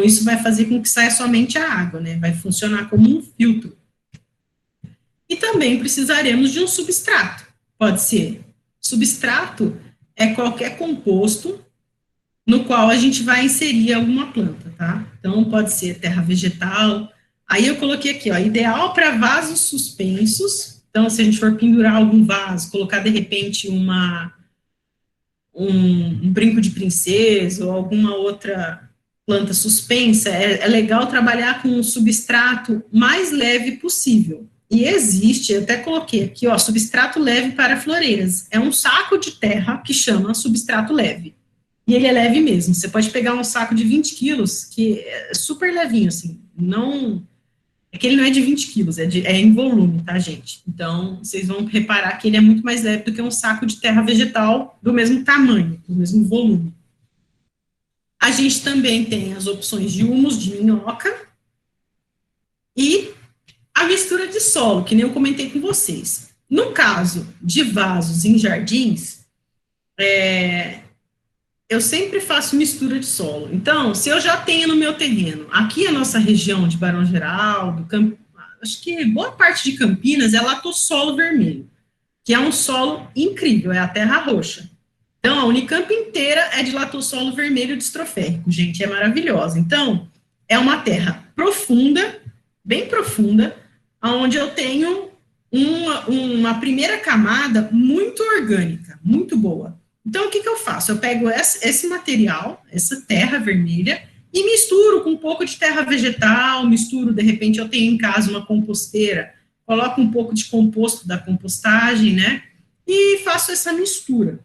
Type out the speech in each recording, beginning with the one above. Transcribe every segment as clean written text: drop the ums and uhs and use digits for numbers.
isso vai fazer com que saia somente a água, né? Vai funcionar como um filtro. E também precisaremos de um substrato. Pode ser. Substrato é qualquer composto no qual a gente vai inserir alguma planta, tá? Então, pode ser terra vegetal. Aí eu coloquei aqui, ó, ideal para vasos suspensos. Então, se a gente for pendurar algum vaso, colocar de repente um brinco de princesa ou alguma outra planta suspensa, é legal trabalhar com um substrato mais leve possível. E existe, eu até coloquei aqui, ó, substrato leve para floreiras. É um saco de terra que chama substrato leve. E ele é leve mesmo. Você pode pegar um saco de 20 quilos, que é super levinho, assim. Não. É que ele não é de 20 quilos, é em volume, tá, gente? Então, vocês vão reparar que ele é muito mais leve do que um saco de terra vegetal do mesmo tamanho, do mesmo volume. A gente também tem as opções de humus de minhoca e a mistura de solo, que nem eu comentei com vocês. No caso de vasos em jardins, eu sempre faço mistura de solo. Então, se eu já tenho no meu terreno, aqui a nossa região de Barão Geraldo, acho que boa parte de Campinas é latossolo vermelho, que é um solo incrível, é a terra roxa. Então, a Unicamp inteira é de latossolo vermelho distroférrico, gente, é maravilhosa. Então, é uma terra profunda, bem profunda, onde eu tenho uma primeira camada muito orgânica, muito boa. Então, o que eu faço? Eu pego esse material, essa terra vermelha, e misturo com um pouco de terra vegetal, misturo, de repente, eu tenho em casa uma composteira, coloco um pouco de composto da compostagem, né? E faço essa mistura.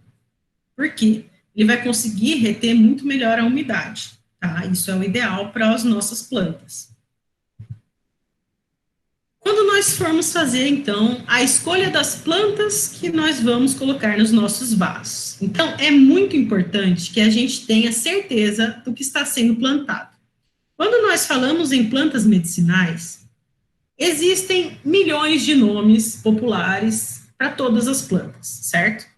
Por quê? Ele vai conseguir reter muito melhor a umidade, tá? Isso é o ideal para as nossas plantas. Quando nós formos fazer, então, a escolha das plantas que nós vamos colocar nos nossos vasos. Então, é muito importante que a gente tenha certeza do que está sendo plantado. Quando nós falamos em plantas medicinais, existem milhões de nomes populares para todas as plantas, certo?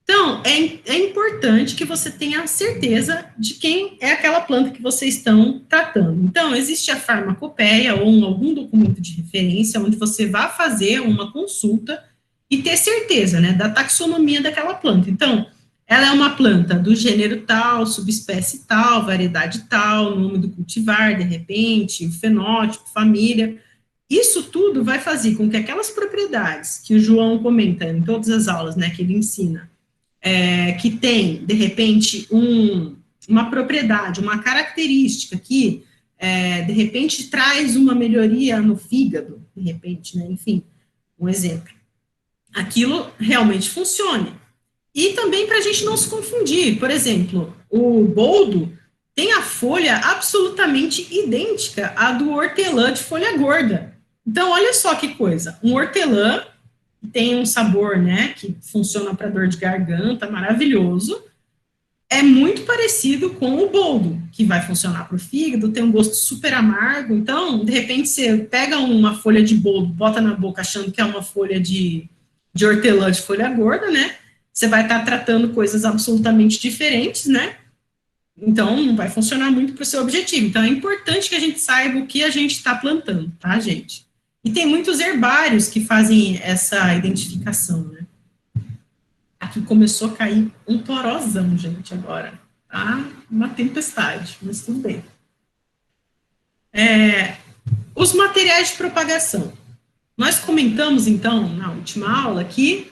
Então, é importante que você tenha certeza de quem é aquela planta que vocês estão tratando. Então, existe a farmacopeia ou algum documento de referência onde você vai fazer uma consulta e ter certeza, né, da taxonomia daquela planta. Então, ela é uma planta do gênero tal, subespécie tal, variedade tal, nome do cultivar, de repente, fenótipo, família. Isso tudo vai fazer com que aquelas propriedades que o João comenta em todas as aulas, né, que ele ensina, que tem, de repente, uma propriedade, uma característica que, de repente, traz uma melhoria no fígado, de repente, né? Enfim, um exemplo. Aquilo realmente funcione. E também para a gente não se confundir, por exemplo, o boldo tem a folha absolutamente idêntica à do hortelã de folha gorda. Então, olha só que coisa, um hortelã tem um sabor, né, que funciona para dor de garganta, maravilhoso, é muito parecido com o boldo, que vai funcionar para o fígado, tem um gosto super amargo. Então, de repente, você pega uma folha de boldo, bota na boca achando que é uma folha de hortelã de folha gorda, né? Você vai estar tratando coisas absolutamente diferentes, né? Então, não vai funcionar muito para o seu objetivo. Então, é importante que a gente saiba o que a gente está plantando, tá, gente? E tem muitos herbários que fazem essa identificação, né? Aqui começou a cair um torozão, gente, agora. Tá? Uma tempestade, mas tudo bem. Os materiais de propagação. Nós comentamos, então, na última aula, que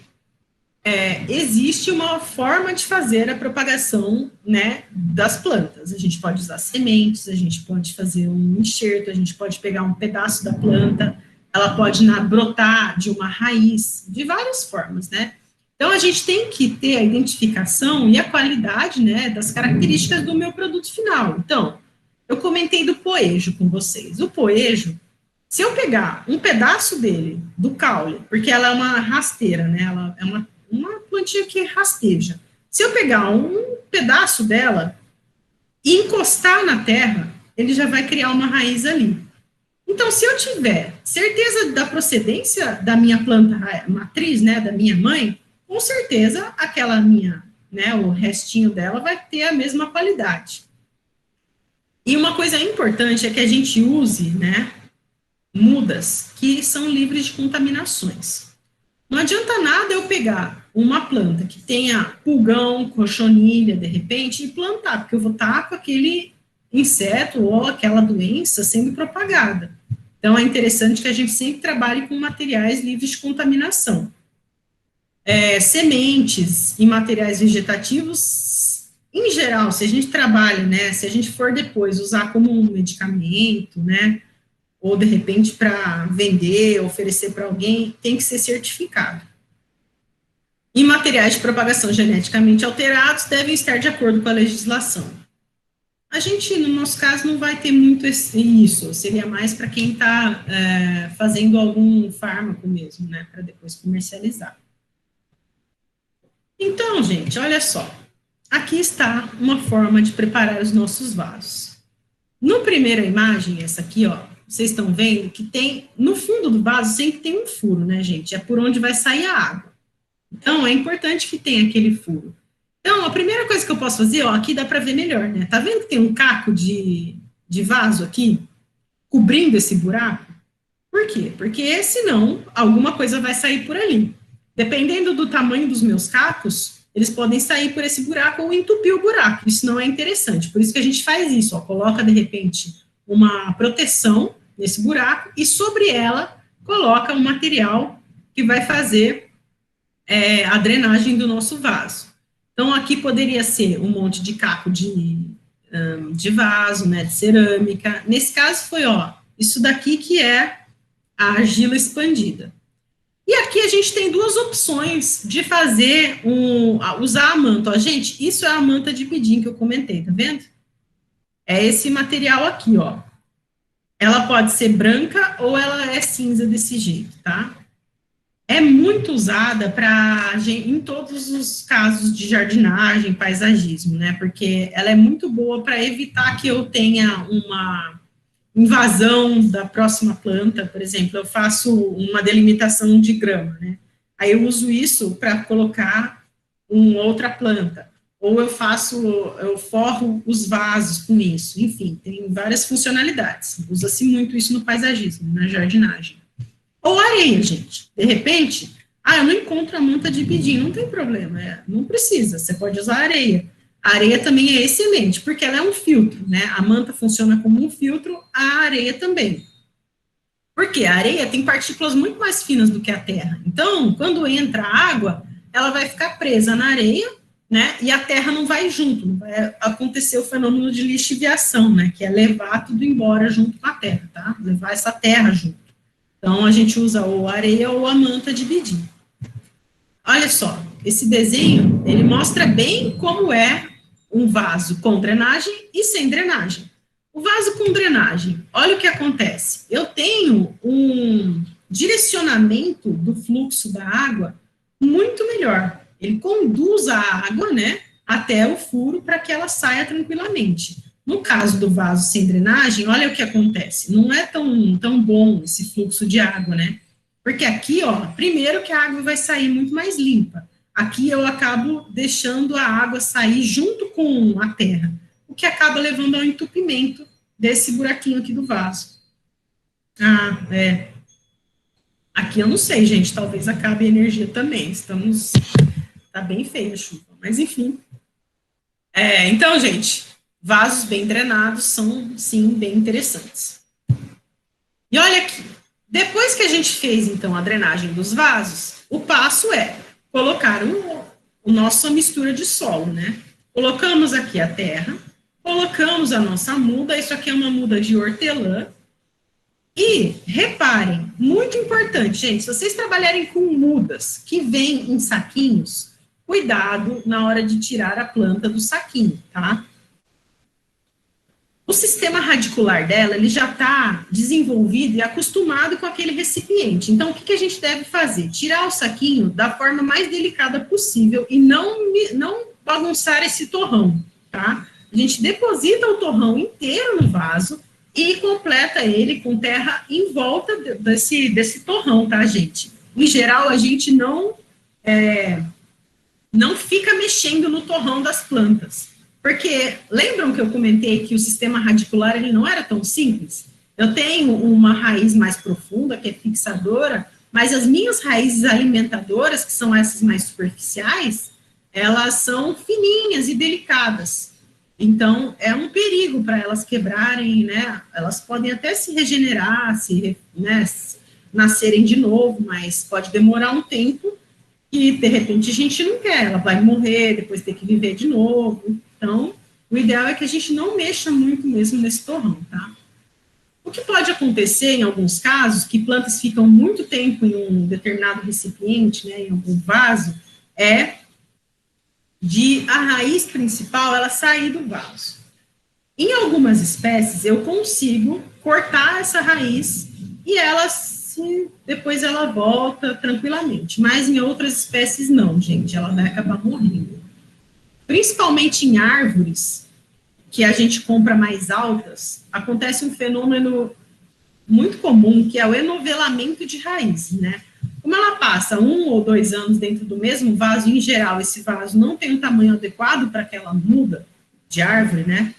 existe uma forma de fazer a propagação, né, das plantas. A gente pode usar sementes, a gente pode fazer um enxerto, a gente pode pegar um pedaço da planta, ela pode brotar de uma raiz, de várias formas, né? Então, a gente tem que ter a identificação e a qualidade, né, das características do meu produto final. Então, eu comentei do poejo com vocês. O poejo, se eu pegar um pedaço dele, do caule, porque ela é uma rasteira, né, ela é uma plantinha que rasteja. Se eu pegar um pedaço dela e encostar na terra, ele já vai criar uma raiz ali. Então, se eu tiver certeza da procedência da minha planta matriz, né, da minha mãe, com certeza aquela minha, né, o restinho dela vai ter a mesma qualidade. E uma coisa importante é que a gente use, né, mudas que são livres de contaminações. Não adianta nada eu pegar uma planta que tenha pulgão, cochonilha, de repente, e plantar, porque eu vou estar com aquele inseto ou aquela doença sendo propagada. Então, é interessante que a gente sempre trabalhe com materiais livres de contaminação. Sementes e materiais vegetativos, em geral, se a gente trabalha, né, se a gente for depois usar como um medicamento, né, ou de repente para vender, oferecer para alguém, tem que ser certificado. E materiais de propagação geneticamente alterados devem estar de acordo com a legislação. A gente, no nosso caso, não vai ter muito isso, seria mais para quem está fazendo algum fármaco mesmo, né, para depois comercializar. Então, gente, olha só, aqui está uma forma de preparar os nossos vasos. No primeira imagem, essa aqui, ó, vocês estão vendo que tem, no fundo do vaso sempre tem um furo, né, gente? É por onde vai sair a água. Então, é importante que tenha aquele furo. Então, a primeira coisa que eu posso fazer, ó, aqui dá para ver melhor, né? Tá vendo que tem um caco de vaso aqui, cobrindo esse buraco? Por quê? Porque senão alguma coisa vai sair por ali. Dependendo do tamanho dos meus cacos, eles podem sair por esse buraco ou entupir o buraco. Isso não é interessante. Por isso que a gente faz isso, ó, coloca de repente uma proteção nesse buraco e sobre ela coloca um material que vai fazer a drenagem do nosso vaso. Então, aqui poderia ser um monte de caco de vaso, né, de cerâmica. Nesse caso foi, ó, isso daqui que é a argila expandida. E aqui a gente tem duas opções de fazer usar a manta. Ó, gente, isso é a manta de pidim que eu comentei, tá vendo? É esse material aqui, ó. Ela pode ser branca ou ela é cinza desse jeito, tá? É muito usada em todos os casos de jardinagem, paisagismo, né? Porque ela é muito boa para evitar que eu tenha uma invasão da próxima planta, por exemplo, eu faço uma delimitação de grama, né? Aí eu uso isso para colocar uma outra planta, ou eu forro os vasos com isso, enfim, tem várias funcionalidades. Usa-se muito isso no paisagismo, na jardinagem. Ou areia, gente. De repente, eu não encontro a manta de pidim, não tem problema, não precisa, você pode usar areia. A areia também é excelente, porque ela é um filtro, né? A manta funciona como um filtro, a areia também. Porque a areia tem partículas muito mais finas do que a terra. Então, quando entra água, ela vai ficar presa na areia, né? E a terra não vai junto, não vai acontecer o fenômeno de lixiviação, né? Que é levar tudo embora junto com a terra, tá? Levar essa terra junto. Então, a gente usa ou a areia ou a manta de bidim. Olha só, esse desenho, ele mostra bem como é um vaso com drenagem e sem drenagem. O vaso com drenagem, olha o que acontece. Eu tenho um direcionamento do fluxo da água muito melhor. Ele conduz a água, né, até o furo para que ela saia tranquilamente. No caso do vaso sem drenagem, olha o que acontece. Não é tão bom esse fluxo de água, né? Porque aqui, ó, primeiro que a água vai sair muito mais limpa. Aqui eu acabo deixando a água sair junto com a terra, o que acaba levando ao entupimento desse buraquinho aqui do vaso. Aqui eu não sei, gente, talvez acabe a energia também. Tá bem feia a chuva, mas enfim. Então, gente, vasos bem drenados são, sim, bem interessantes. E olha aqui, depois que a gente fez, então, a drenagem dos vasos, o passo é colocar nossa mistura de solo, né? Colocamos aqui a terra, colocamos a nossa muda, isso aqui é uma muda de hortelã, e reparem, muito importante, gente, se vocês trabalharem com mudas que vêm em saquinhos, cuidado na hora de tirar a planta do saquinho, tá? O sistema radicular dela, ele já está desenvolvido e acostumado com aquele recipiente. Então, o que a gente deve fazer? Tirar o saquinho da forma mais delicada possível e não bagunçar esse torrão, tá? A gente deposita o torrão inteiro no vaso e completa ele com terra em volta desse torrão, tá, gente? Em geral, a gente não fica mexendo no torrão das plantas. Porque lembram que eu comentei que o sistema radicular ele não era tão simples? Eu tenho uma raiz mais profunda, que é fixadora, mas as minhas raízes alimentadoras, que são essas mais superficiais, elas são fininhas e delicadas. Então, é um perigo para elas quebrarem, né? Elas podem até se regenerar, né, nascerem de novo, mas pode demorar um tempo e, de repente, a gente não quer. Ela vai morrer, depois ter que viver de novo. Então, o ideal é que a gente não mexa muito mesmo nesse torrão, tá? O que pode acontecer, em alguns casos, que plantas ficam muito tempo em um determinado recipiente, né, em algum vaso, é de a raiz principal ela sair do vaso. Em algumas espécies, eu consigo cortar essa raiz e ela depois ela volta tranquilamente. Mas em outras espécies, não, gente, ela vai acabar morrendo. Principalmente em árvores, que a gente compra mais altas, acontece um fenômeno muito comum, que é o enovelamento de raiz, né? Como ela passa 1 ou 2 anos dentro do mesmo vaso, em geral, esse vaso não tem um tamanho adequado para aquela muda de árvore, né?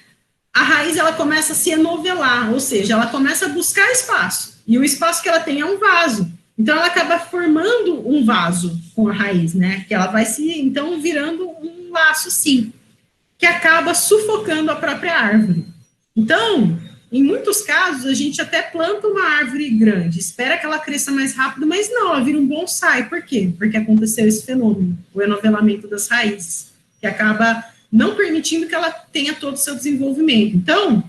A raiz, ela começa a se enovelar, ou seja, ela começa a buscar espaço, e o espaço que ela tem é um vaso. Então, ela acaba formando um vaso com a raiz, né? Que ela vai se, então, virando um laço, sim, que acaba sufocando a própria árvore. Então, em muitos casos, a gente até planta uma árvore grande, espera que ela cresça mais rápido, mas não, ela vira um bonsai. Por quê? Porque aconteceu esse fenômeno, o enovelamento das raízes, que acaba não permitindo que ela tenha todo o seu desenvolvimento. Então,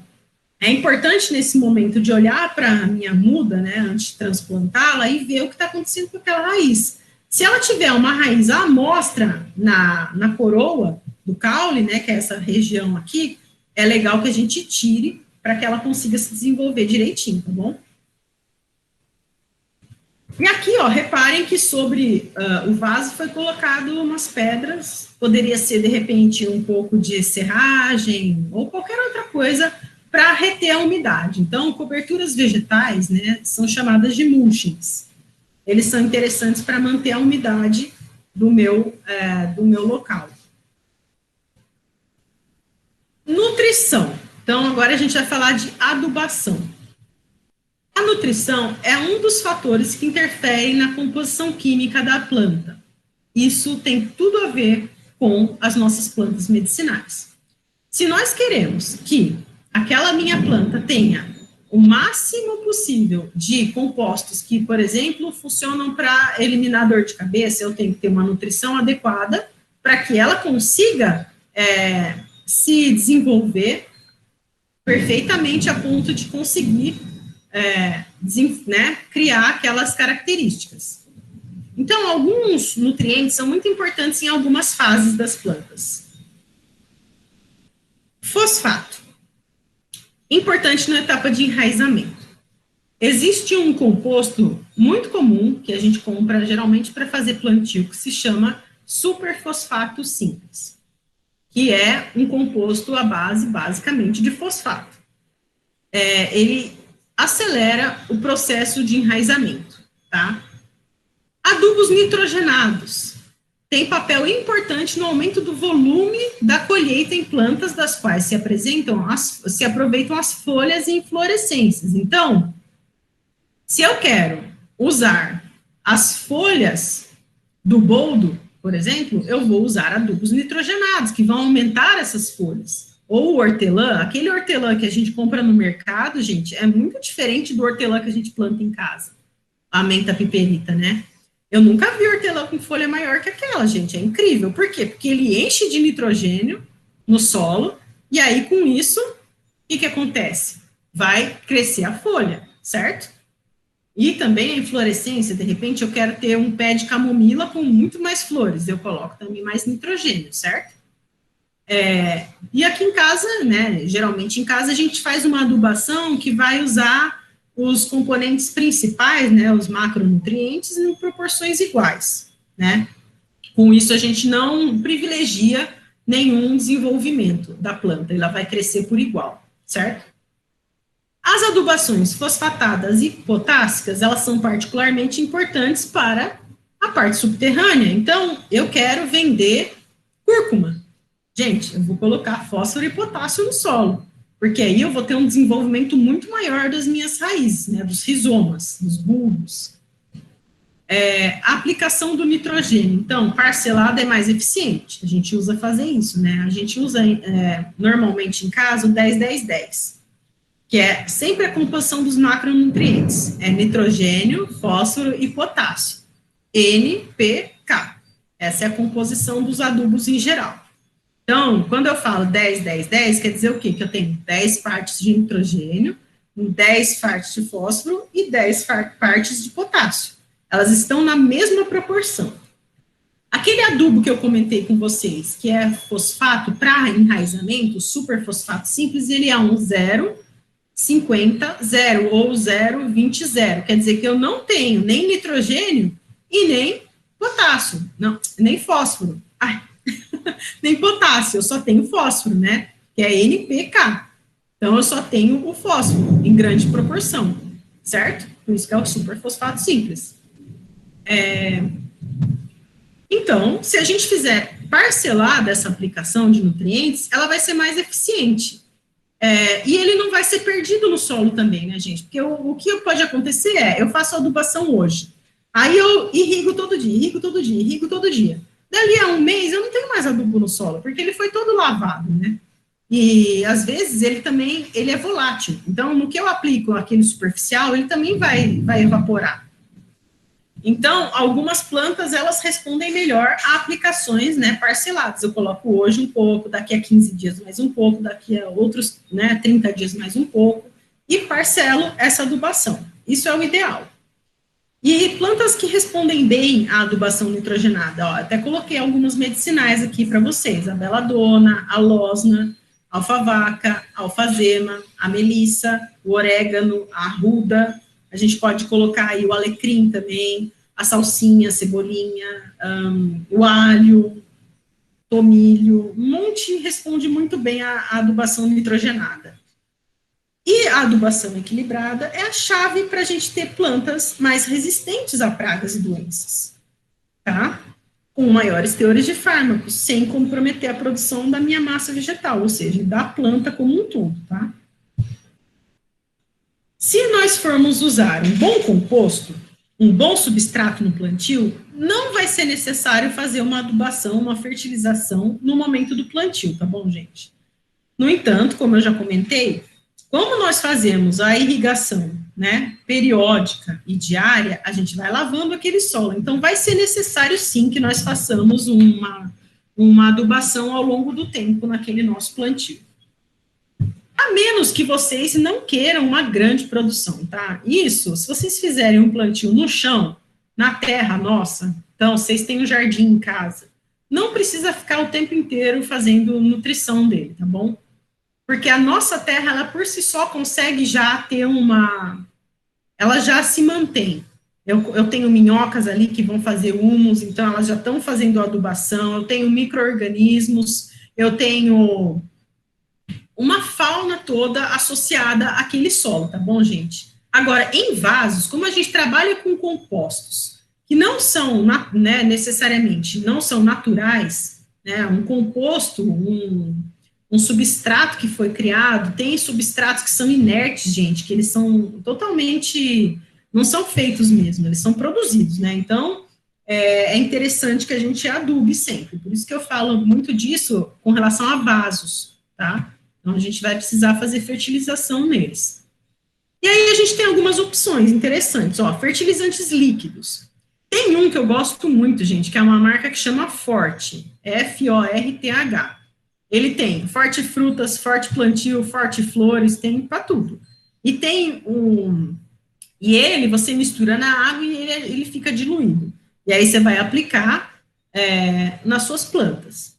é importante nesse momento de olhar para a minha muda, né, antes de transplantá-la e ver o que está acontecendo com aquela raiz. Se ela tiver uma raiz à amostra na coroa do caule, né, que é essa região aqui, é legal que a gente tire para que ela consiga se desenvolver direitinho, tá bom? E aqui, ó, reparem que sobre o vaso foi colocado umas pedras, poderia ser, de repente, um pouco de serragem ou qualquer outra coisa para reter a umidade. Então, coberturas vegetais, né, são chamadas de mulchings. Eles são interessantes para manter a umidade do meu local. Nutrição. Então, agora a gente vai falar de adubação. A nutrição é um dos fatores que interferem na composição química da planta. Isso tem tudo a ver com as nossas plantas medicinais. Se nós queremos que aquela minha planta tenha o máximo possível de compostos que, por exemplo, funcionam para eliminar dor de cabeça, eu tenho que ter uma nutrição adequada para que ela consiga se desenvolver perfeitamente a ponto de conseguir criar aquelas características. Então, alguns nutrientes são muito importantes em algumas fases das plantas. Fosfato. Importante na etapa de enraizamento. Existe um composto muito comum que a gente compra geralmente para fazer plantio, que se chama superfosfato simples, que é um composto à base, basicamente, de fosfato. Ele acelera o processo de enraizamento, tá? Adubos nitrogenados têm papel importante no aumento do volume da colheita em plantas das quais se aproveitam as folhas e inflorescências. Então, se eu quero usar as folhas do boldo, por exemplo, eu vou usar adubos nitrogenados, que vão aumentar essas folhas. Ou o hortelã, aquele hortelã que a gente compra no mercado, gente, é muito diferente do hortelã que a gente planta em casa. A menta piperita, né? Eu nunca vi hortelã com folha maior que aquela, gente, é incrível. Por quê? Porque ele enche de nitrogênio no solo, e aí, com isso, o que acontece? Vai crescer a folha, certo? E também a inflorescência, de repente, eu quero ter um pé de camomila com muito mais flores, eu coloco também mais nitrogênio, certo? E aqui em casa, né, geralmente em casa a gente faz uma adubação que vai usar os componentes principais, né, os macronutrientes, em proporções iguais, né? Com isso a gente não privilegia nenhum desenvolvimento da planta, ela vai crescer por igual, certo? As adubações fosfatadas e potássicas, elas são particularmente importantes para a parte subterrânea. Então, eu quero vender cúrcuma. Gente, eu vou colocar fósforo e potássio no solo, porque aí eu vou ter um desenvolvimento muito maior das minhas raízes, né, dos rizomas, dos bulbos. A aplicação do nitrogênio, então, parcelada é mais eficiente, a gente usa fazer isso, né, a gente usa normalmente em casa o 10-10-10, que é sempre a composição dos macronutrientes, é nitrogênio, fósforo e potássio, NPK, essa é a composição dos adubos em geral. Então, quando eu falo 10-10-10, quer dizer o quê? Que eu tenho 10 partes de nitrogênio, 10 partes de fósforo e 10 partes de potássio. Elas estão na mesma proporção. Aquele adubo que eu comentei com vocês, que é fosfato para enraizamento, superfosfato simples, ele é um 0,50-0 ou 0,20-0. Quer dizer que eu não tenho nem nitrogênio e nem potássio, não, nem fósforo. Ai, nem potássio, eu só tenho fósforo, né? Que é NPK. Então, eu só tenho o fósforo em grande proporção, certo? Por isso que é o superfosfato simples. Então, se a gente fizer parcelada essa aplicação de nutrientes, ela vai ser mais eficiente. E ele não vai ser perdido no solo também, né, gente? Porque o que pode acontecer eu faço adubação hoje, aí eu irrigo todo dia, irrigo todo dia, irrigo todo dia. Dali a um mês, eu não tenho mais adubo no solo, porque ele foi todo lavado, né? E, às vezes, ele é volátil. Então, no que eu aplico aquele superficial, ele também vai evaporar. Então, algumas plantas, elas respondem melhor a aplicações, né, parceladas. Eu coloco hoje um pouco, daqui a 15 dias mais um pouco, daqui a outros, né, 30 dias mais um pouco, e parcelo essa adubação. Isso é o ideal. E plantas que respondem bem à adubação nitrogenada, ó, até coloquei algumas medicinais aqui para vocês, a beladona, a losna, a alfavaca, a alfazema, a melissa, o orégano, a arruda, a gente pode colocar aí o alecrim também, a salsinha, a cebolinha, o alho, tomilho, um monte responde muito bem à adubação nitrogenada. E a adubação equilibrada é a chave para a gente ter plantas mais resistentes a pragas e doenças, tá? Com maiores teores de fármacos, sem comprometer a produção da minha massa vegetal, ou seja, da planta como um todo, tá? Se nós formos usar um bom composto, um bom substrato no plantio, não vai ser necessário fazer uma adubação, uma fertilização no momento do plantio, tá bom, gente? No entanto, como eu já comentei, como nós fazemos a irrigação, né, periódica e diária, a gente vai lavando aquele solo. Então, vai ser necessário, sim, que nós façamos uma adubação ao longo do tempo naquele nosso plantio. A menos que vocês não queiram uma grande produção, tá? Isso, se vocês fizerem um plantio no chão, na terra nossa, então, vocês têm um jardim em casa, não precisa ficar o tempo inteiro fazendo nutrição dele, tá bom? Porque a nossa terra, ela por si só consegue já ter ela já se mantém. Eu tenho minhocas ali que vão fazer humus, então elas já estão fazendo adubação, eu tenho micro-organismos, eu tenho uma fauna toda associada àquele solo, tá bom, gente? Agora, em vasos, como a gente trabalha com compostos, que não são, né, necessariamente, não são naturais, né, um composto, um substrato que foi criado, tem substratos que são inertes, gente, que eles são totalmente, não são feitos mesmo, eles são produzidos, né, então, é interessante que a gente adube sempre, por isso que eu falo muito disso com relação a vasos, tá? Então, a gente vai precisar fazer fertilização neles. E aí, a gente tem algumas opções interessantes, ó, fertilizantes líquidos. Tem um que eu gosto muito, gente, que é uma marca que chama Forte, Forth. Ele tem Forte Frutas, Forte Plantio, Forte Flores, tem para tudo. E tem e ele, você mistura na água e ele fica diluído. E aí, você vai aplicar nas suas plantas.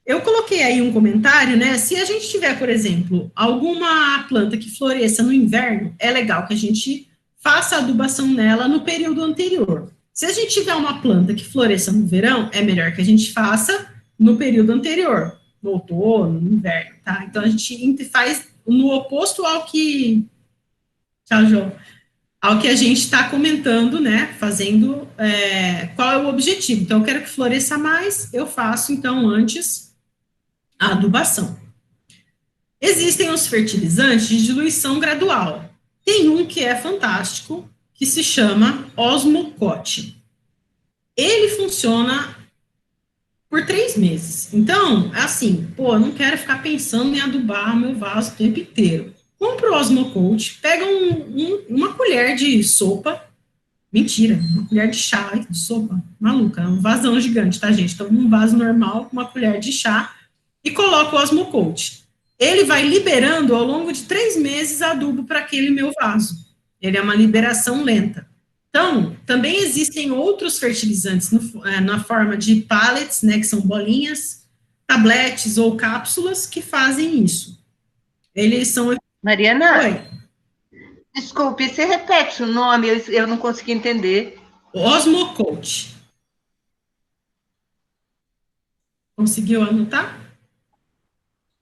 Eu coloquei aí um comentário, né? Se a gente tiver, por exemplo, alguma planta que floresça no inverno, é legal que a gente faça a adubação nela no período anterior. Se a gente tiver uma planta que floresça no verão, é melhor que a gente faça no período anterior, no outono, no inverno, tá? Então, a gente faz no oposto ao que... Tchau, João. Ao que a gente está comentando, né? Fazendo... qual é o objetivo? Então, eu quero que floresça mais, eu faço, então, antes a adubação. Existem os fertilizantes de diluição gradual. Tem um que é fantástico, que se chama Osmocote. Ele funciona por 3 meses. Então, assim, eu não quero ficar pensando em adubar o meu vaso o tempo inteiro. Compra o Osmocote, pega uma colher de sopa, mentira, uma colher de chá de sopa, maluca, é um vasão gigante, tá, gente? Então, um vaso normal, uma colher de chá, e coloca o Osmocote. Ele vai liberando ao longo de 3 meses adubo para aquele meu vaso. Ele é uma liberação lenta. Então, também existem outros fertilizantes na forma de pellets, né, que são bolinhas, tabletes ou cápsulas que fazem isso. Eles são... Mariana, Oi. Desculpe, você repete o nome, eu não consegui entender. Osmocote. Conseguiu anotar?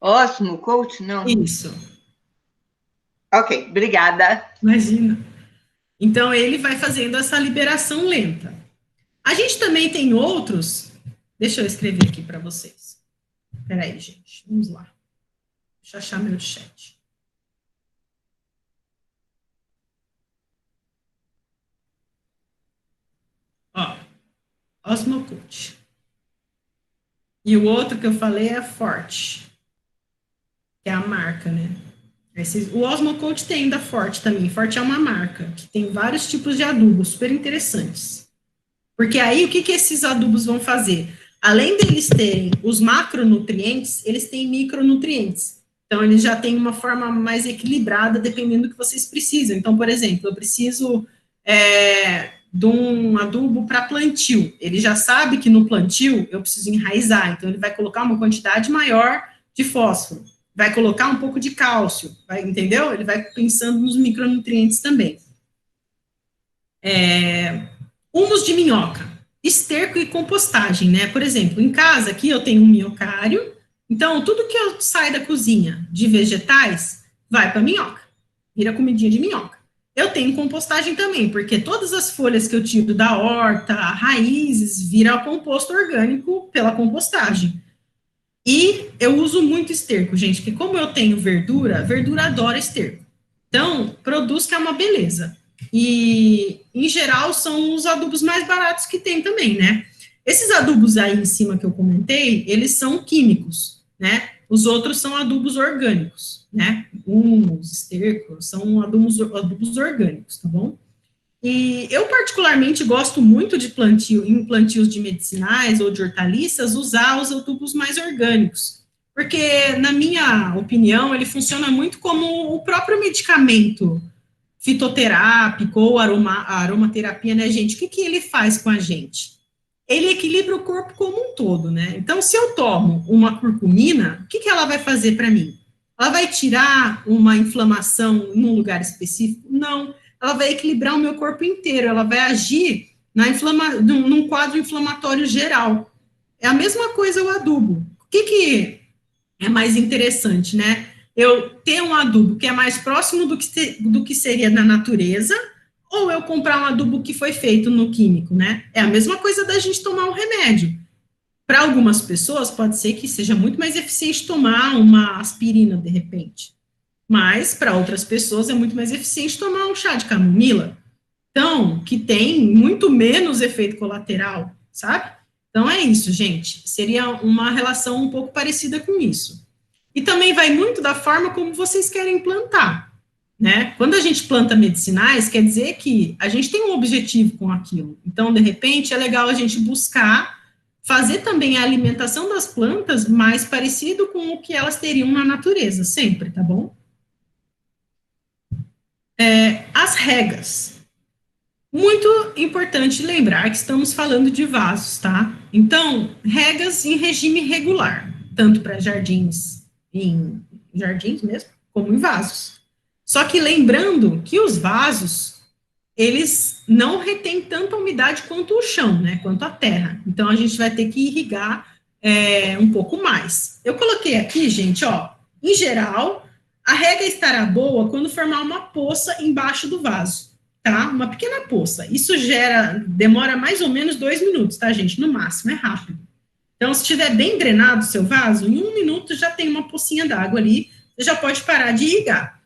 Osmo Coach? Não. Isso. Ok, obrigada. Imagina. Então, ele vai fazendo essa liberação lenta. A gente também tem outros. Deixa eu escrever aqui para vocês. Espera aí, gente. Vamos lá. Deixa eu achar meu chat. Ó, Osmocote. E o outro que eu falei é Forte, que é a marca, né? O Osmocote tem da Forte também. Forte é uma marca que tem vários tipos de adubos super interessantes. Porque aí, o que esses adubos vão fazer? Além deles terem os macronutrientes, eles têm micronutrientes. Então, eles já têm uma forma mais equilibrada, dependendo do que vocês precisam. Então, por exemplo, eu preciso de um adubo para plantio. Ele já sabe que no plantio eu preciso enraizar. Então, ele vai colocar uma quantidade maior de fósforo. Vai colocar um pouco de cálcio. Entendeu? Ele vai pensando nos micronutrientes também. Humus de minhoca, esterco e compostagem, né? Por exemplo, em casa aqui eu tenho um minhocário, então tudo que eu sai da cozinha de vegetais vai para minhoca, vira comidinha de minhoca. Eu tenho compostagem também, porque todas as folhas que eu tiro da horta, raízes, vira composto orgânico pela compostagem. E eu uso muito esterco, gente, porque como eu tenho verdura, verdura adora esterco. Então, produz que é uma beleza. E, em geral, são os adubos mais baratos que tem também, né? Esses adubos aí em cima que eu comentei, eles são químicos, né? Os outros são adubos orgânicos, né? Humus, esterco, são adubos orgânicos, tá bom? E eu particularmente gosto muito de em plantios de medicinais ou de hortaliças, usar os adubos mais orgânicos, porque, na minha opinião, ele funciona muito como o próprio medicamento fitoterápico ou aromaterapia, né, gente? O que ele faz com a gente? Ele equilibra o corpo como um todo, né? Então, se eu tomo uma curcumina, o que ela vai fazer para mim? Ela vai tirar uma inflamação num lugar específico? Não. Ela vai equilibrar o meu corpo inteiro, ela vai agir num quadro inflamatório geral. É a mesma coisa o adubo. O que é mais interessante, né? Eu ter um adubo que é mais próximo do que seria na natureza, ou eu comprar um adubo que foi feito no químico, né? É a mesma coisa da gente tomar um remédio. Para algumas pessoas, pode ser que seja muito mais eficiente tomar uma aspirina, de repente. Mas, para outras pessoas, é muito mais eficiente tomar um chá de camomila. Então, que tem muito menos efeito colateral, sabe? Então, é isso, gente. Seria uma relação um pouco parecida com isso. E também vai muito da forma como vocês querem plantar, né? Quando a gente planta medicinais, quer dizer que a gente tem um objetivo com aquilo. Então, de repente, é legal a gente buscar fazer também a alimentação das plantas mais parecido com o que elas teriam na natureza, sempre, tá bom? As regas. Muito importante lembrar que estamos falando de vasos, tá? Então, regas em regime regular, tanto para em jardins mesmo, como em vasos. Só que lembrando que os vasos, eles não retêm tanta umidade quanto o chão, né? Quanto a terra. Então, a gente vai ter que irrigar um pouco mais. Eu coloquei aqui, gente, ó, em geral, a rega estará boa quando formar uma poça embaixo do vaso, tá? Uma pequena poça. Isso demora mais ou menos 2 minutos, tá, gente? No máximo, é rápido. Então, se estiver bem drenado o seu vaso, em 1 minuto já tem uma pocinha d'água ali, você já pode parar de irrigar.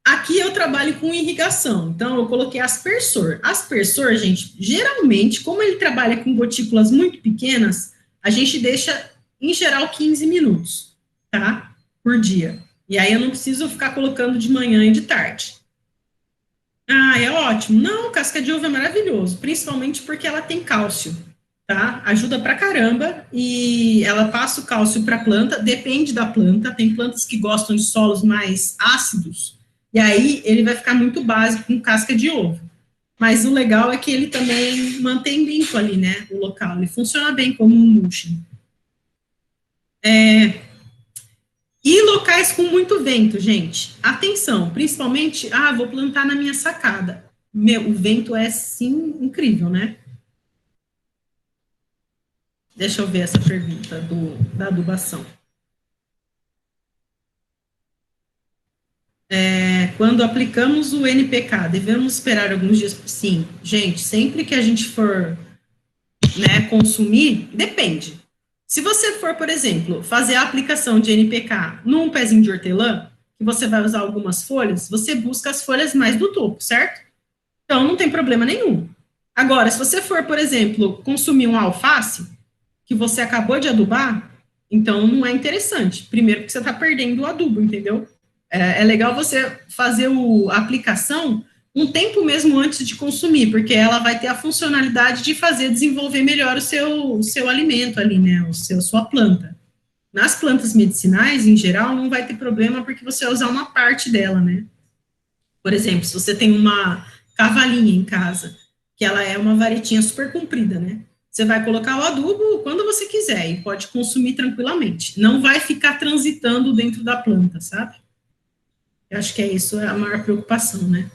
Aqui eu trabalho com irrigação, então eu coloquei aspersor. Aspersor, gente, geralmente, como ele trabalha com gotículas muito pequenas, a gente deixa, em geral, 15 minutos, tá? Por dia. E aí eu não preciso ficar colocando de manhã e de tarde. Ah, é ótimo. Não, casca de ovo é maravilhoso, principalmente porque ela tem cálcio, tá? Ajuda pra caramba e ela passa o cálcio para a planta, depende da planta, tem plantas que gostam de solos mais ácidos, e aí ele vai ficar muito básico com casca de ovo. Mas o legal é que ele também mantém limpo ali, né, o local, ele funciona bem como um mulching. E locais com muito vento, gente, atenção, principalmente, vou plantar na minha sacada. O vento é, sim, incrível, né? Deixa eu ver essa pergunta da adubação. Quando aplicamos o NPK, devemos esperar alguns dias? Sim, gente, sempre que a gente for, né, consumir, depende. Se você for, por exemplo, fazer a aplicação de NPK num pezinho de hortelã, que você vai usar algumas folhas, você busca as folhas mais do topo, certo? Então, não tem problema nenhum. Agora, se você for, por exemplo, consumir um alface, que você acabou de adubar, então não é interessante. Primeiro, porque você está perdendo o adubo, entendeu? É legal você fazer a aplicação um tempo mesmo antes de consumir, porque ela vai ter a funcionalidade de fazer desenvolver melhor o seu alimento ali, né? Sua planta. Nas plantas medicinais, em geral, não vai ter problema porque você vai usar uma parte dela, né? Por exemplo, se você tem uma cavalinha em casa, que ela é uma varetinha super comprida, né? Você vai colocar o adubo quando você quiser e pode consumir tranquilamente. Não vai ficar transitando dentro da planta, sabe? Eu acho que isso é a maior preocupação, né?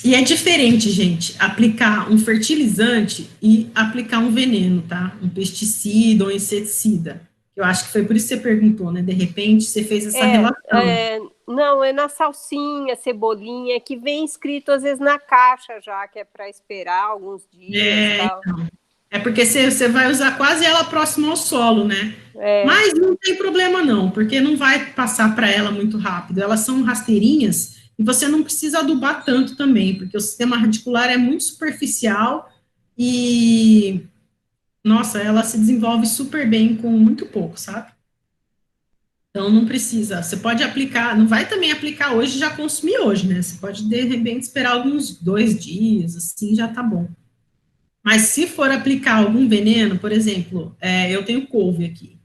E é diferente, gente, aplicar um fertilizante e aplicar um veneno, tá? Um pesticida ou um inseticida. Eu acho que foi por isso que você perguntou, né? De repente, você fez essa relação. Não, é na salsinha, cebolinha, que vem escrito às vezes na caixa já, que é para esperar alguns dias. Tal. Então. É porque você vai usar quase ela próxima ao solo, né? Mas não tem problema não, porque não vai passar para ela muito rápido. Elas são rasteirinhas e você não precisa adubar tanto também, porque o sistema radicular é muito superficial e, nossa, ela se desenvolve super bem com muito pouco, sabe? Então, não precisa. Você pode aplicar, não vai também aplicar hoje e já consumir hoje, né? Você pode, de repente, esperar alguns 2 dias, assim, já tá bom. Mas se for aplicar algum veneno, por exemplo, eu tenho couve aqui.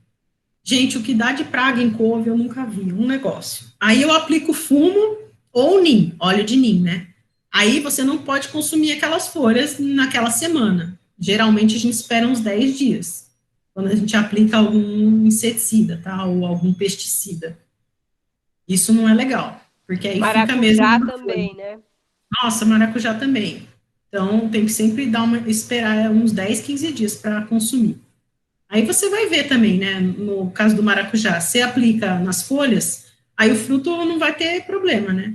Gente, o que dá de praga em couve eu nunca vi, um negócio. Aí eu aplico fumo ou NIM, óleo de NIM, né? Aí você não pode consumir aquelas folhas naquela semana. Geralmente a gente espera uns 10 dias, quando a gente aplica algum inseticida, tá? Ou algum pesticida. Isso não é legal, porque aí maracujá fica mesmo... Maracujá também, né? Nossa, maracujá também. Então, tem que sempre esperar uns 10, 15 dias para consumir. Aí você vai ver também, né, no caso do maracujá, você aplica nas folhas, aí o fruto não vai ter problema, né?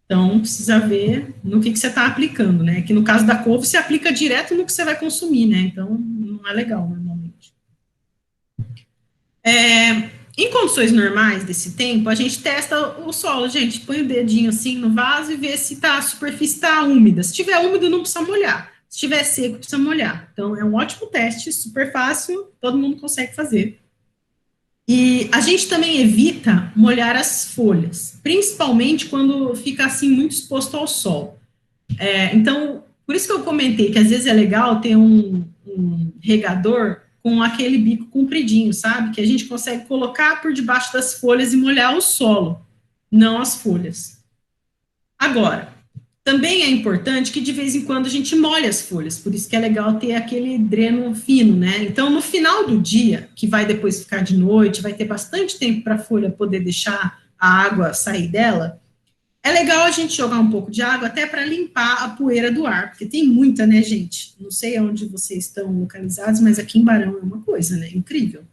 Então, precisa ver no que você está aplicando, né? Que no caso da couve, você aplica direto no que você vai consumir, né? Então, não é legal, normalmente. Em condições normais desse tempo, a gente testa o solo, gente, põe o dedinho assim no vaso e vê se a superfície está úmida. Se estiver úmido, não precisa molhar. Se estiver seco, precisa molhar. Então, é um ótimo teste, super fácil, todo mundo consegue fazer. E a gente também evita molhar as folhas, principalmente quando fica assim muito exposto ao sol. Então, por isso que eu comentei que às vezes é legal ter um regador com aquele bico compridinho, sabe? Que a gente consegue colocar por debaixo das folhas e molhar o solo, não as folhas. Agora, também é importante que de vez em quando a gente molhe as folhas, por isso que é legal ter aquele dreno fino, né? Então, no final do dia, que vai depois ficar de noite, vai ter bastante tempo para a folha poder deixar a água sair dela, é legal a gente jogar um pouco de água até para limpar a poeira do ar, porque tem muita, né, gente? Não sei onde vocês estão localizados, mas aqui em Barão é uma coisa, né? Incrível.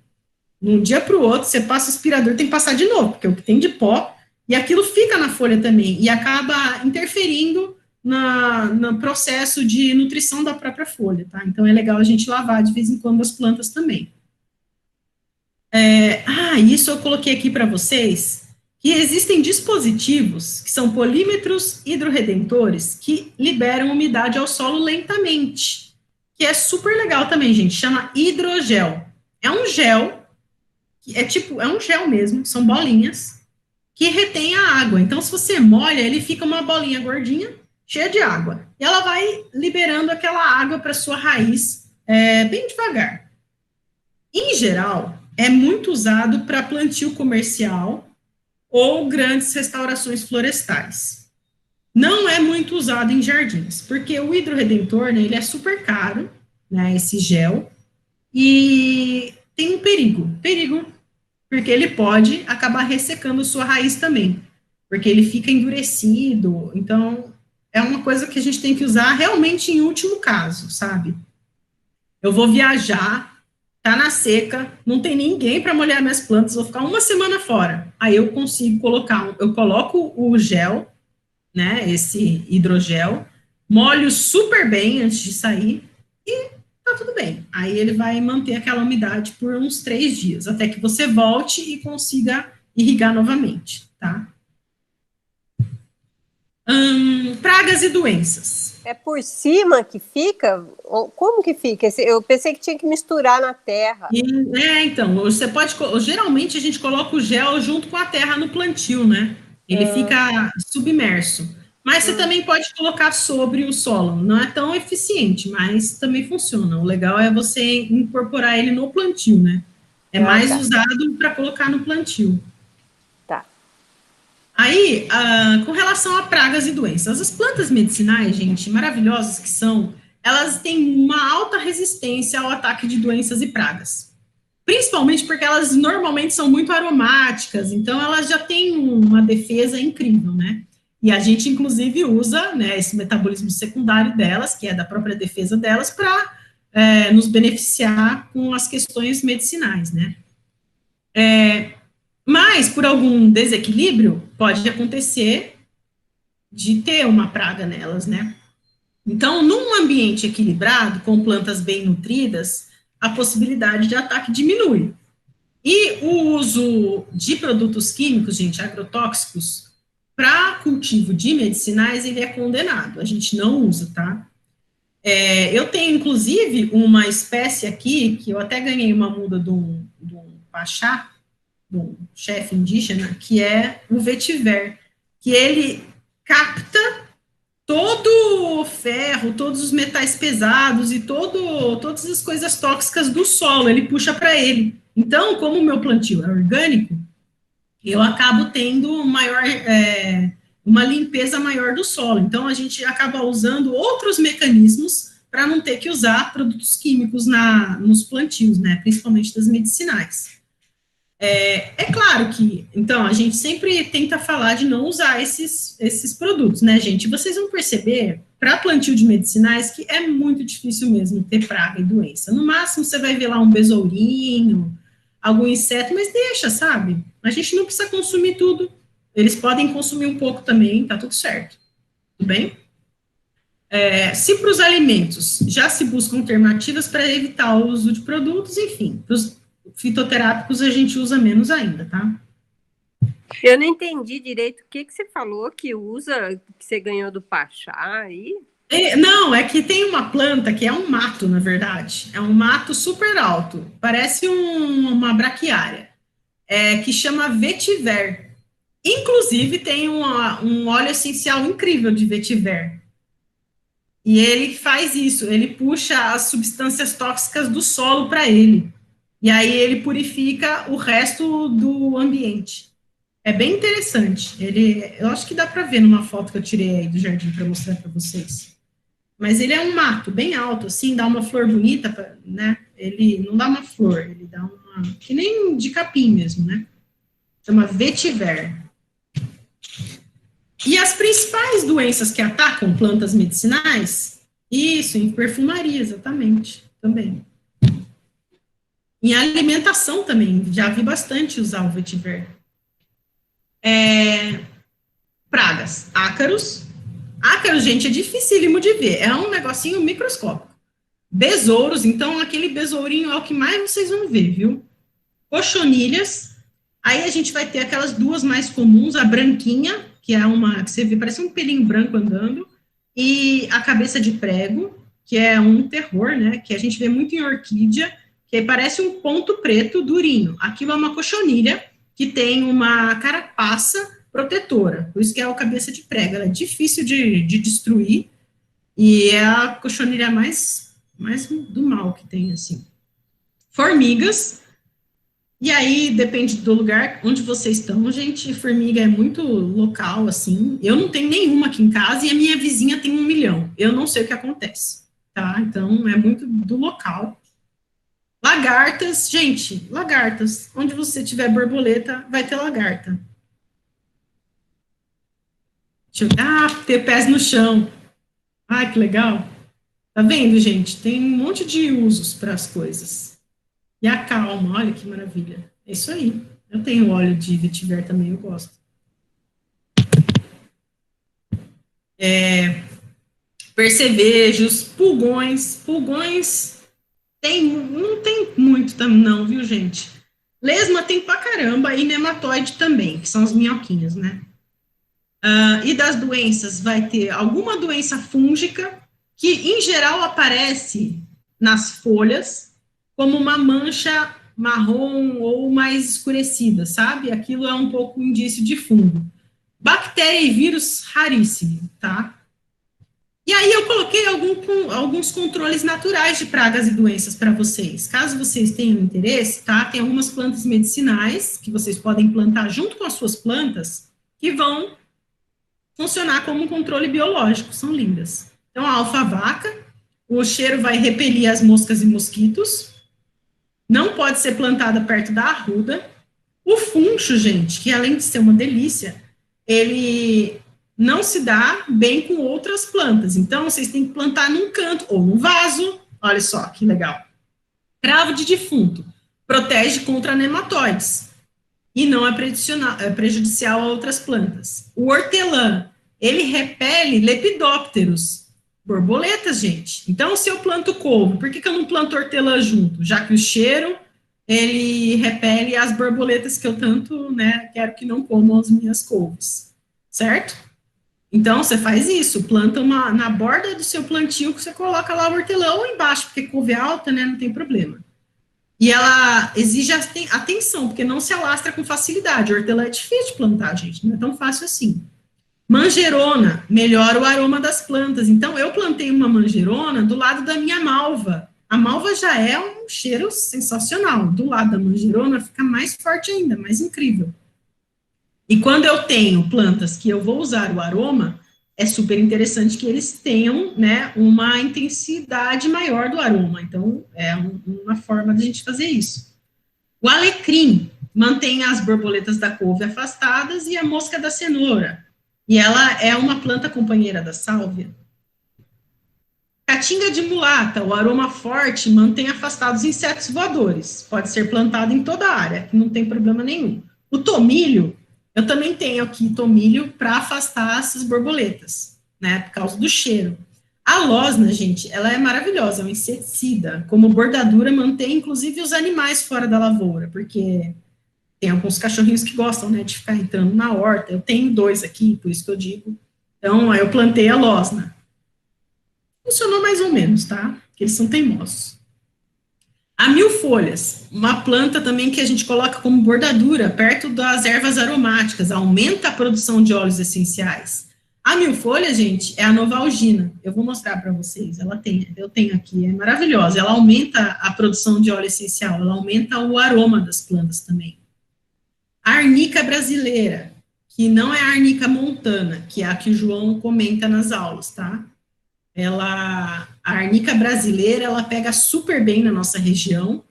De um dia para o outro, você passa o aspirador, tem que passar de novo, porque é o que tem de pó, e aquilo fica na folha também, e acaba interferindo no processo de nutrição da própria folha, tá? Então, é legal a gente lavar de vez em quando as plantas também. Isso eu coloquei aqui para vocês, que existem dispositivos, que são polímetros hidrorredentores, que liberam umidade ao solo lentamente, que é super legal também, gente, chama hidrogel. É um gel, é um gel mesmo, são bolinhas, que retém a água. Então, se você molha, ele fica uma bolinha gordinha, cheia de água. E ela vai liberando aquela água para sua raiz, bem devagar. Em geral, é muito usado para plantio comercial ou grandes restaurações florestais. Não é muito usado em jardins, porque o hidrorredentor, né, ele é super caro, né, esse gel, e tem um perigo, porque ele pode acabar ressecando sua raiz também, porque ele fica endurecido, então é uma coisa que a gente tem que usar realmente em último caso, sabe? Eu vou viajar, tá na seca, não tem ninguém para molhar minhas plantas, vou ficar uma semana fora, aí eu consigo eu coloco o gel, né, esse hidrogel, molho super bem antes de sair, e tá tudo bem. Aí ele vai manter aquela umidade por uns 3 dias, até que você volte e consiga irrigar novamente, tá? Pragas e doenças. É por cima que fica? Como que fica? Eu pensei que tinha que misturar na terra. Então, você pode... Geralmente a gente coloca o gel junto com a terra no plantio, né? Ele fica submerso. Mas você também pode colocar sobre o solo. Não é tão eficiente, mas também funciona. O legal é você incorporar ele no plantio, né? É mais usado para colocar no plantio. Tá. Aí, com relação a pragas e doenças, as plantas medicinais, gente, maravilhosas que são, elas têm uma alta resistência ao ataque de doenças e pragas. Principalmente porque elas normalmente são muito aromáticas, então elas já têm uma defesa incrível, né? E a gente, inclusive, usa, né, esse metabolismo secundário delas, que é da própria defesa delas, para nos beneficiar com as questões medicinais, né? Mas, por algum desequilíbrio, pode acontecer de ter uma praga nelas, né? Então, num ambiente equilibrado, com plantas bem nutridas, a possibilidade de ataque diminui. E o uso de produtos químicos, gente, agrotóxicos, para cultivo de medicinais, ele é condenado, a gente não usa, tá? Eu tenho, inclusive, uma espécie aqui, que eu até ganhei uma muda de um pachá, do chefe indígena, que é o vetiver, que ele capta todo o ferro, todos os metais pesados e todas as coisas tóxicas do solo, ele puxa para ele. Então, como o meu plantio é orgânico, eu acabo tendo uma limpeza maior do solo. Então, a gente acaba usando outros mecanismos para não ter que usar produtos químicos nos plantios, né, principalmente das medicinais. É claro que, então, a gente sempre tenta falar de não usar esses produtos, né, gente? Vocês vão perceber, para plantio de medicinais, que é muito difícil mesmo ter praga e doença. No máximo, você vai ver lá um besourinho, algum inseto, mas deixa, sabe? A gente não precisa consumir tudo. Eles podem consumir um pouco também, tá tudo certo. Tudo bem? Se para os alimentos já se buscam alternativas para evitar o uso de produtos, enfim, para os fitoterápicos a gente usa menos ainda, tá? Eu não entendi direito o que você falou que usa, que você ganhou do pachá aí. Não, é que tem uma planta que é um mato, na verdade. É um mato super alto, parece uma braquiária, que chama vetiver. Inclusive, tem um óleo essencial incrível de vetiver. E ele faz isso, ele puxa as substâncias tóxicas do solo para ele. E aí ele purifica o resto do ambiente. É bem interessante. Eu acho que dá para ver numa foto que eu tirei aí do jardim para mostrar para vocês. Mas ele é um mato bem alto, assim, dá uma flor bonita, né? Ele não dá uma flor, ele dá uma... que nem de capim mesmo, né? Chama vetiver. E as principais doenças que atacam plantas medicinais? Isso, em perfumaria, exatamente, também. Em alimentação também, já vi bastante usar o vetiver. Pragas, ácaros, Ácaro, gente, é dificílimo de ver, é um negocinho microscópico. Besouros, então aquele besourinho é o que mais vocês vão ver, viu? Cochonilhas, aí a gente vai ter aquelas duas mais comuns, a branquinha, que é uma que você vê, parece um pelinho branco andando, e a cabeça de prego, que é um terror, né, que a gente vê muito em orquídea, que parece um ponto preto durinho. Aquilo é uma cochonilha, que tem uma carapaça protetora, por isso que é a cabeça de prego, ela é difícil de destruir, e é a cochonilha mais do mal que tem, assim. Formigas, e aí depende do lugar onde vocês estão, gente, formiga é muito local, assim, eu não tenho nenhuma aqui em casa, e a minha vizinha tem 1 milhão, eu não sei o que acontece, tá, então é muito do local. Lagartas, gente, lagartas, onde você tiver borboleta, vai ter lagarta. Ter pés no chão. Ai, que legal. Tá vendo, gente? Tem um monte de usos para as coisas. E a calma, olha que maravilha. É isso aí. Eu tenho óleo de vetiver também, eu gosto. Percevejos, pulgões. Pulgões não tem muito também, não, viu, gente? Lesma tem pra caramba e nematóide também, que são as minhoquinhas, né? E das doenças, vai ter alguma doença fúngica, que em geral aparece nas folhas, como uma mancha marrom ou mais escurecida, sabe? Aquilo é um pouco indício de fungo. Bactéria e vírus, raríssimo, tá? E aí eu coloquei alguns controles naturais de pragas e doenças para vocês. Caso vocês tenham interesse, tá? Tem algumas plantas medicinais que vocês podem plantar junto com as suas plantas, que vão funcionar como um controle biológico, são lindas. Então, a alfavaca, o cheiro vai repelir as moscas e mosquitos, não pode ser plantada perto da arruda. O funcho, gente, que além de ser uma delícia, ele não se dá bem com outras plantas, então vocês têm que plantar num canto ou num vaso, olha só que legal. Cravo de defunto, protege contra nematóides, e não é prejudicial a outras plantas. O hortelã, ele repele lepidópteros, borboletas, gente. Então, se eu planto couve, por que eu não planto hortelã junto? Já que o cheiro, ele repele as borboletas que eu tanto, né, quero que não comam as minhas couves, certo? Então, você faz isso, planta na borda do seu plantio, que você coloca lá o hortelã ou embaixo, porque couve é alta, né, não tem problema. E ela exige atenção, porque não se alastra com facilidade. Hortelã é difícil de plantar, gente, não é tão fácil assim. Manjerona melhora o aroma das plantas. Então, eu plantei uma manjerona do lado da minha malva. A malva já é um cheiro sensacional. Do lado da manjerona fica mais forte ainda, mais incrível. E quando eu tenho plantas que eu vou usar o aroma, é super interessante que eles tenham, né, uma intensidade maior do aroma. Então, é uma forma de a gente fazer isso. O alecrim mantém as borboletas da couve afastadas e a mosca da cenoura. E ela é uma planta companheira da sálvia. Caatinga de mulata, o aroma forte mantém afastados insetos voadores. Pode ser plantado em toda a área, não tem problema nenhum. O tomilho, eu também tenho aqui tomilho para afastar essas borboletas, né, por causa do cheiro. A losna, gente, ela é maravilhosa, é um inseticida. Como bordadura, mantém inclusive os animais fora da lavoura, porque tem alguns cachorrinhos que gostam, né, de ficar entrando na horta. Eu tenho 2 aqui, por isso que eu digo. Então, eu plantei a losna. Funcionou mais ou menos, tá? Porque eles são teimosos. A milfolhas, uma planta também que a gente coloca como bordadura perto das ervas aromáticas, aumenta a produção de óleos essenciais. A milfolha, gente, é a novalgina. Eu vou mostrar para vocês. Eu tenho aqui, é maravilhosa. Ela aumenta a produção de óleo essencial, ela aumenta o aroma das plantas também. A arnica brasileira, que não é a arnica montana, que é a que o João comenta nas aulas, tá? A arnica brasileira, ela pega super bem na nossa região,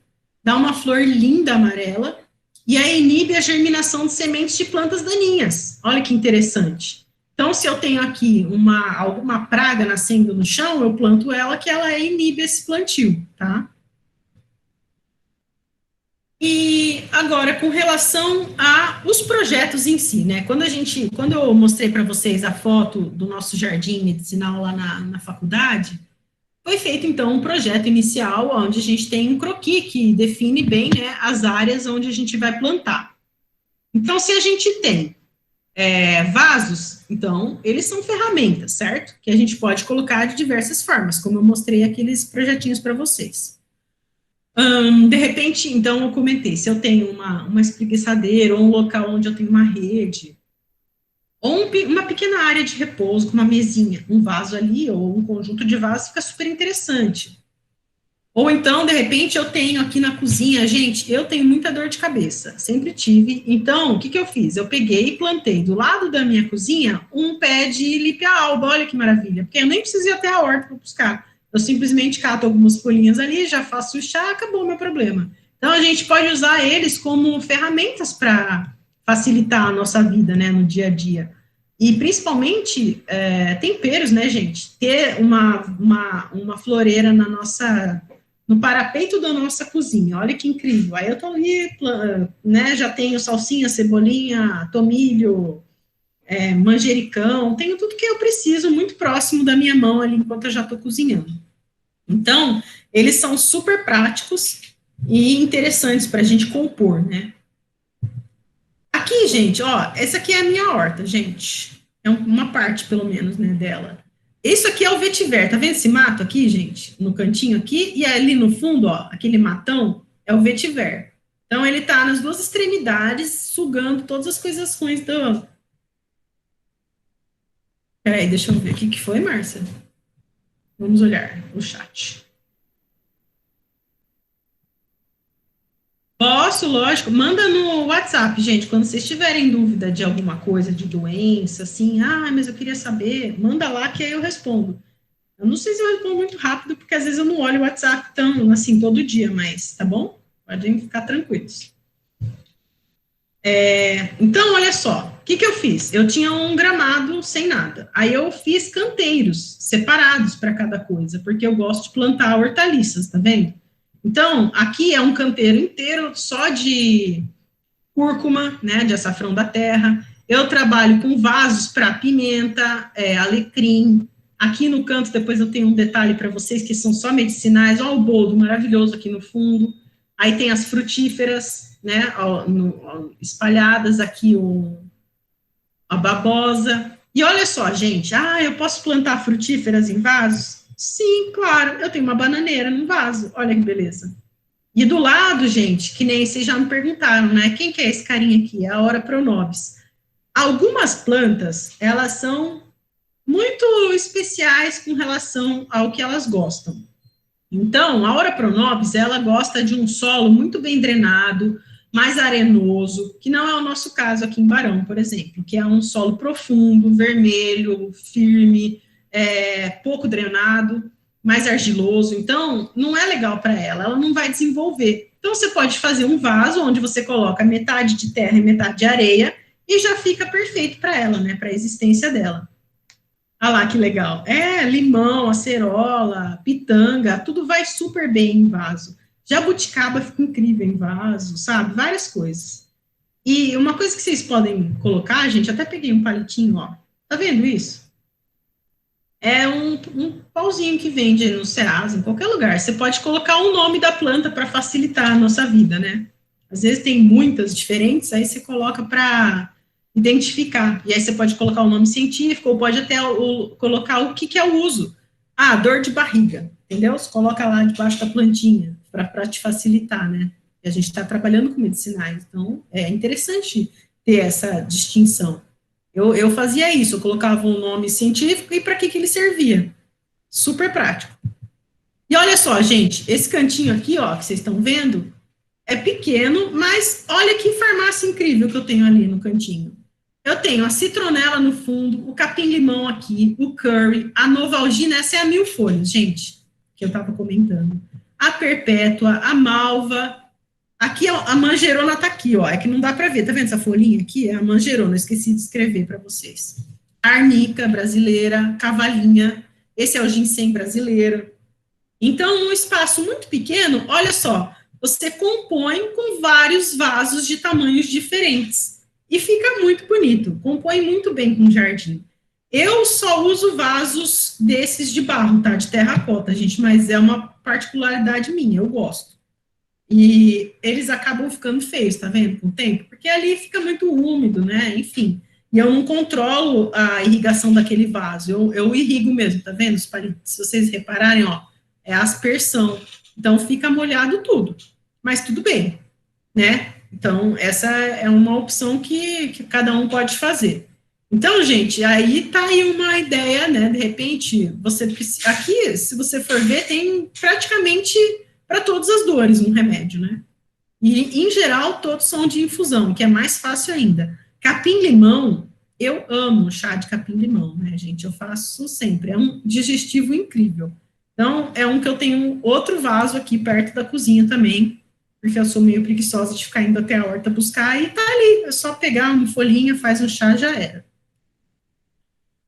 dá uma flor linda amarela, e aí inibe a germinação de sementes de plantas daninhas. Olha que interessante. Então, se eu tenho aqui alguma praga nascendo no chão, eu planto ela, que ela inibe esse plantio, tá? E agora, com relação aos projetos em si, né? Quando eu mostrei para vocês a foto do nosso jardim medicinal lá na faculdade, foi feito, então, um projeto inicial, onde a gente tem um croquis que define bem, né, as áreas onde a gente vai plantar. Então, se a gente tem vasos, então, eles são ferramentas, certo? Que a gente pode colocar de diversas formas, como eu mostrei aqueles projetinhos para vocês. De repente, então, eu comentei, se eu tenho uma espreguiçadeira, ou um local onde eu tenho uma rede, ou uma pequena área de repouso, com uma mesinha, um vaso ali, ou um conjunto de vasos, fica super interessante. Ou então, de repente, eu tenho aqui na cozinha, gente, eu tenho muita dor de cabeça, sempre tive. Então, o que eu fiz? Eu peguei e plantei do lado da minha cozinha um pé de lípia-alba, olha que maravilha, porque eu nem preciso ir até a horta para buscar. Eu simplesmente cato algumas folhinhas ali, já faço o chá, acabou o meu problema. Então, a gente pode usar eles como ferramentas para facilitar a nossa vida, né, no dia a dia. E, principalmente, temperos, né, gente? Ter uma floreira no parapeito da nossa cozinha, olha que incrível. Aí eu tô ali, né, já tenho salsinha, cebolinha, tomilho, manjericão, tenho tudo que eu preciso muito próximo da minha mão ali enquanto eu já tô cozinhando. Então, eles são super práticos e interessantes para a gente compor, né? Aqui, gente, ó, essa aqui é a minha horta, gente. É uma parte, pelo menos, né, dela. Isso aqui é o vetiver, tá vendo esse mato aqui, gente? No cantinho aqui, e ali no fundo, ó, aquele matão, é o vetiver. Então, ele tá nas duas extremidades, sugando todas as coisas ruins do... Peraí, deixa eu ver, o que foi, Márcia? Vamos olhar o chat. Posso, lógico. Manda no WhatsApp, gente, quando vocês tiverem dúvida de alguma coisa, de doença, assim, mas eu queria saber, manda lá que aí eu respondo. Eu não sei se eu respondo muito rápido, porque às vezes eu não olho o WhatsApp tão, assim, todo dia, mas tá bom? Podem ficar tranquilos. Então, olha só, o que eu fiz? Eu tinha um gramado sem nada. Aí eu fiz canteiros separados para cada coisa, porque eu gosto de plantar hortaliças, tá vendo? Então, aqui é um canteiro inteiro só de cúrcuma, né, de açafrão da terra. Eu trabalho com vasos para pimenta, alecrim. Aqui no canto, depois eu tenho um detalhe para vocês, que são só medicinais. Olha o boldo maravilhoso aqui no fundo. Aí tem as frutíferas, né, espalhadas aqui, a babosa. E olha só, gente, eu posso plantar frutíferas em vasos? Sim, claro, eu tenho uma bananeira num vaso, olha que beleza. E do lado, gente, que nem vocês já me perguntaram, né, quem que é esse carinha aqui? É a Ora Pronobis. Algumas plantas, elas são muito especiais com relação ao que elas gostam. Então, a Ora Pronobis, ela gosta de um solo muito bem drenado, mais arenoso, que não é o nosso caso aqui em Barão, por exemplo, que é um solo profundo, vermelho, firme, pouco drenado, mais argiloso. Então, não é legal para ela não vai desenvolver. Então, você pode fazer um vaso onde você coloca metade de terra e metade de areia e já fica perfeito para ela, né, para a existência dela. Ah lá, que legal. Limão, acerola, pitanga, tudo vai super bem em vaso. Jabuticaba fica incrível em vaso, sabe? Várias coisas. E uma coisa que vocês podem colocar, gente, até peguei um palitinho, ó. Tá vendo isso? É um pauzinho que vende no Ceasa, em qualquer lugar. Você pode colocar o nome da planta para facilitar a nossa vida, né? Às vezes tem muitas diferentes, aí você coloca para identificar. E aí você pode colocar o nome científico, ou pode até colocar o que é o uso. Dor de barriga, entendeu? Você coloca lá debaixo da plantinha, para te facilitar, né? E a gente está trabalhando com medicinais, então é interessante ter essa distinção. Eu fazia isso, eu colocava um nome científico e para que ele servia. Super prático. E olha só, gente, esse cantinho aqui, ó, que vocês estão vendo, é pequeno, mas olha que farmácia incrível que eu tenho ali no cantinho. Eu tenho a citronela no fundo, o capim-limão aqui, o curry, a novalgina, essa é a 1000 folhas, gente, que eu estava comentando. A perpétua, a malva. Aqui, ó, a manjerona tá aqui, ó, é que não dá para ver, tá vendo essa folhinha aqui? É a manjerona, eu esqueci de escrever para vocês. Arnica brasileira, cavalinha, esse é o ginseng brasileiro. Então, num espaço muito pequeno, olha só, você compõe com vários vasos de tamanhos diferentes. E fica muito bonito, compõe muito bem com o jardim. Eu só uso vasos desses de barro, tá? De terracota, gente, mas é uma particularidade minha, eu gosto. E eles acabam ficando feios, tá vendo? Com o tempo, porque ali fica muito úmido, né? Enfim. E eu não controlo a irrigação daquele vaso, eu irrigo mesmo, tá vendo? Se vocês repararem, ó, é aspersão. Então fica molhado tudo. Mas tudo bem, né? Então, essa é uma opção que cada um pode fazer. Então, gente, aí tá aí uma ideia, né? De repente, você precisa. Aqui, se você for ver, tem praticamente para todas as dores um remédio, né? E, em geral, todos são de infusão, que é mais fácil ainda. Capim-limão, eu amo chá de capim-limão, né, gente? Eu faço sempre, é um digestivo incrível. Então, é um que eu tenho outro vaso aqui perto da cozinha também, porque eu sou meio preguiçosa de ficar indo até a horta buscar, e tá ali, é só pegar uma folhinha, faz um chá, já era.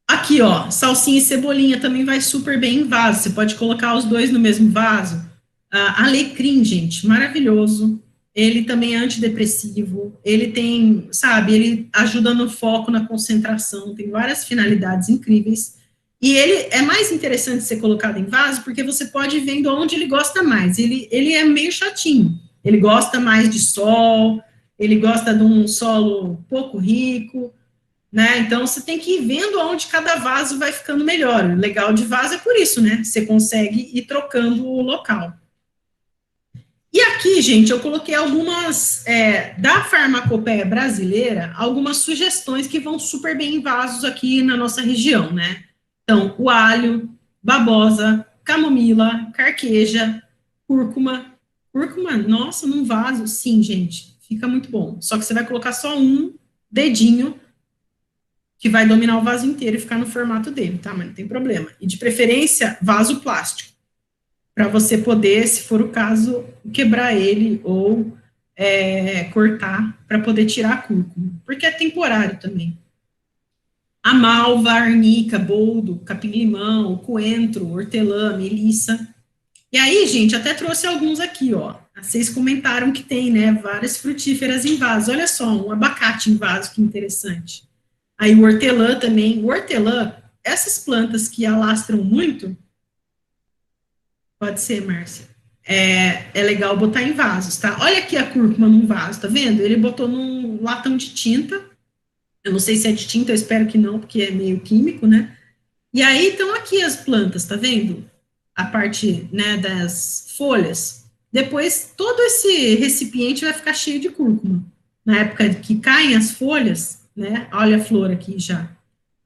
Aqui, ó, salsinha e cebolinha também vai super bem em vaso, você pode colocar os dois no mesmo vaso. Alecrim, gente, maravilhoso. Ele também é antidepressivo, ele tem, sabe, ele ajuda no foco, na concentração, tem várias finalidades incríveis. E ele é mais interessante ser colocado em vaso, porque você pode ir vendo onde ele gosta mais. Ele é meio chatinho, ele gosta mais de sol, ele gosta de um solo pouco rico, né? Então, você tem que ir vendo onde cada vaso vai ficando melhor. O legal de vaso é por isso, né? Você consegue ir trocando o local. E aqui, gente, eu coloquei algumas, da farmacopeia brasileira, algumas sugestões que vão super bem em vasos aqui na nossa região, né? Então, o alho, babosa, camomila, carqueja, cúrcuma. Cúrcuma, nossa, num vaso, sim, gente, fica muito bom. Só que você vai colocar só um dedinho, que vai dominar o vaso inteiro e ficar no formato dele, tá? Mas não tem problema. E de preferência, vaso plástico, para você poder, se for o caso, quebrar ele ou cortar para poder tirar a cúrcuma, porque é temporário também. A malva, a arnica, boldo, capim-limão, coentro, hortelã, melissa. E aí, gente, até trouxe alguns aqui, ó. Vocês comentaram que tem, né, várias frutíferas em vaso. Olha só, um abacate em vaso, que interessante. Aí o hortelã também. O hortelã, essas plantas que alastram muito, pode ser, Márcia, é legal botar em vasos, tá? Olha aqui a cúrcuma num vaso, tá vendo? Ele botou num latão de tinta. Eu não sei se é de tinta, eu espero que não, porque é meio químico, né? E aí estão aqui as plantas, tá vendo? A parte, né, das folhas. Depois, todo esse recipiente vai ficar cheio de cúrcuma. Na época que caem as folhas, né? Olha a flor aqui já.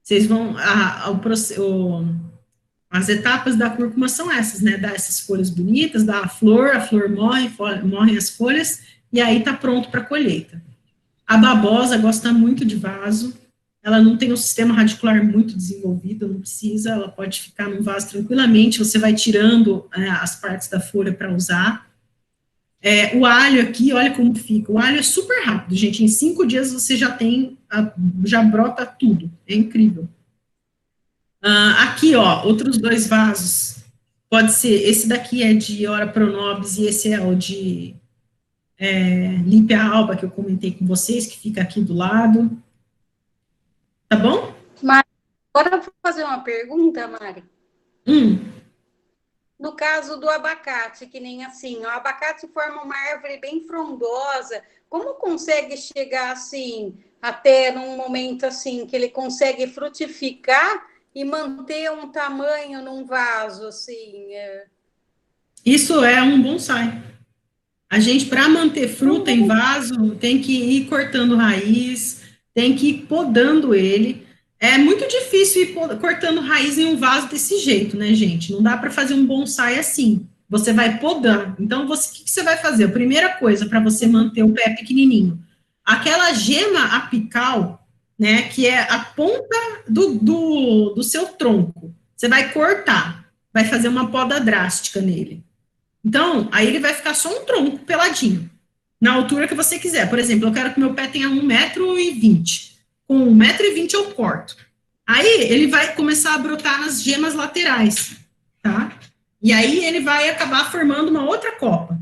Vocês vão, as etapas da cúrcuma são essas, né? Dá essas folhas bonitas, dá a flor morre, morrem as folhas, e aí tá pronto para colheita. A babosa gosta muito de vaso, ela não tem um sistema radicular muito desenvolvido, não precisa, ela pode ficar num vaso tranquilamente, você vai tirando as partes da folha para usar. O alho aqui, olha como fica, o alho é super rápido, gente, em 5 dias você já tem, já brota tudo, é incrível. Aqui, ó, outros 2 vasos, pode ser, esse daqui é de Ora Pronobis e esse é o de Límpia Alba, que eu comentei com vocês, que fica aqui do lado. Tá bom? Mas agora eu vou fazer uma pergunta, Mari. No caso do abacate, que nem assim, o abacate forma uma árvore bem frondosa, como consegue chegar assim, até num momento assim, que ele consegue frutificar e manter um tamanho num vaso, assim? Isso é um bonsai. A gente, para manter fruta em vaso, tem que ir cortando raiz, tem que ir podando ele. É muito difícil ir cortando raiz em um vaso desse jeito, né, gente? Não dá para fazer um bonsai assim. Você vai podando. Então, o que você vai fazer? A primeira coisa para você manter o pé pequenininho, aquela gema apical, né, que é a ponta do seu tronco, você vai cortar, vai fazer uma poda drástica nele. Então, aí ele vai ficar só um tronco peladinho, na altura que você quiser. Por exemplo, eu quero que meu pé tenha 1,20 m. Com 1,20 m eu corto. Aí, ele vai começar a brotar nas gemas laterais, tá? E aí, ele vai acabar formando uma outra copa.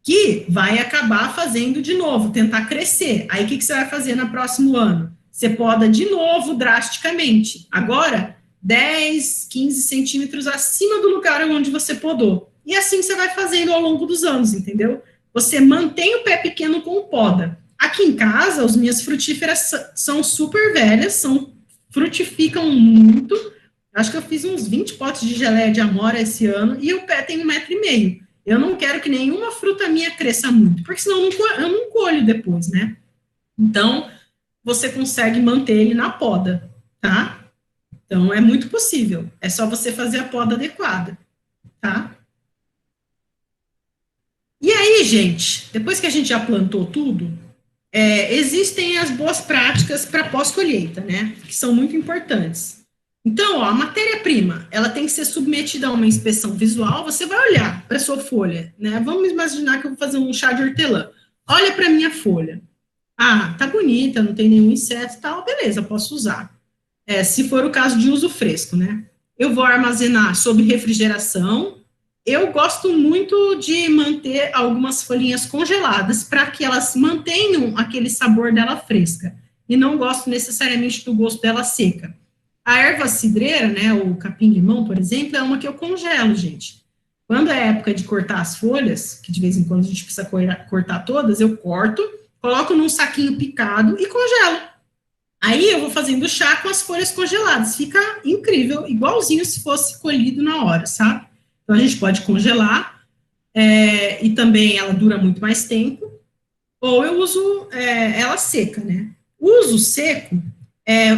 que vai acabar fazendo de novo, tentar crescer. Aí, o que você vai fazer no próximo ano? Você poda de novo drasticamente. Agora, 10, 15 centímetros acima do lugar onde você podou. E assim você vai fazendo ao longo dos anos, entendeu? Você mantém o pé pequeno com poda. Aqui em casa, as minhas frutíferas são super velhas, frutificam muito. Acho que eu fiz uns 20 potes de geleia de amora esse ano, e o pé tem 1,5 metro. Eu não quero que nenhuma fruta minha cresça muito, porque senão eu não colho depois, né? Então, você consegue manter ele na poda, tá? Então, é muito possível. É só você fazer a poda adequada, tá? E aí, gente, depois que a gente já plantou tudo, existem as boas práticas para pós-colheita, né? Que são muito importantes. Então, ó, a matéria-prima, ela tem que ser submetida a uma inspeção visual. Você vai olhar para a sua folha, né? Vamos imaginar que eu vou fazer um chá de hortelã. Olha para a minha folha. Ah, tá bonita, não tem nenhum inseto e tal, beleza, posso usar. Se for o caso de uso fresco, né? Eu vou armazenar sob refrigeração. Eu gosto muito de manter algumas folhinhas congeladas para que elas mantenham aquele sabor dela fresca. E não gosto necessariamente do gosto dela seca. A erva cidreira, né, o capim-limão, por exemplo, é uma que eu congelo, gente. Quando é época de cortar as folhas, que de vez em quando a gente precisa cortar todas, eu corto, coloco num saquinho picado e congelo. Aí eu vou fazendo chá com as folhas congeladas. Fica incrível, igualzinho se fosse colhido na hora, sabe? Então a gente pode congelar, e também ela dura muito mais tempo, ou eu uso ela seca, né? O uso seco,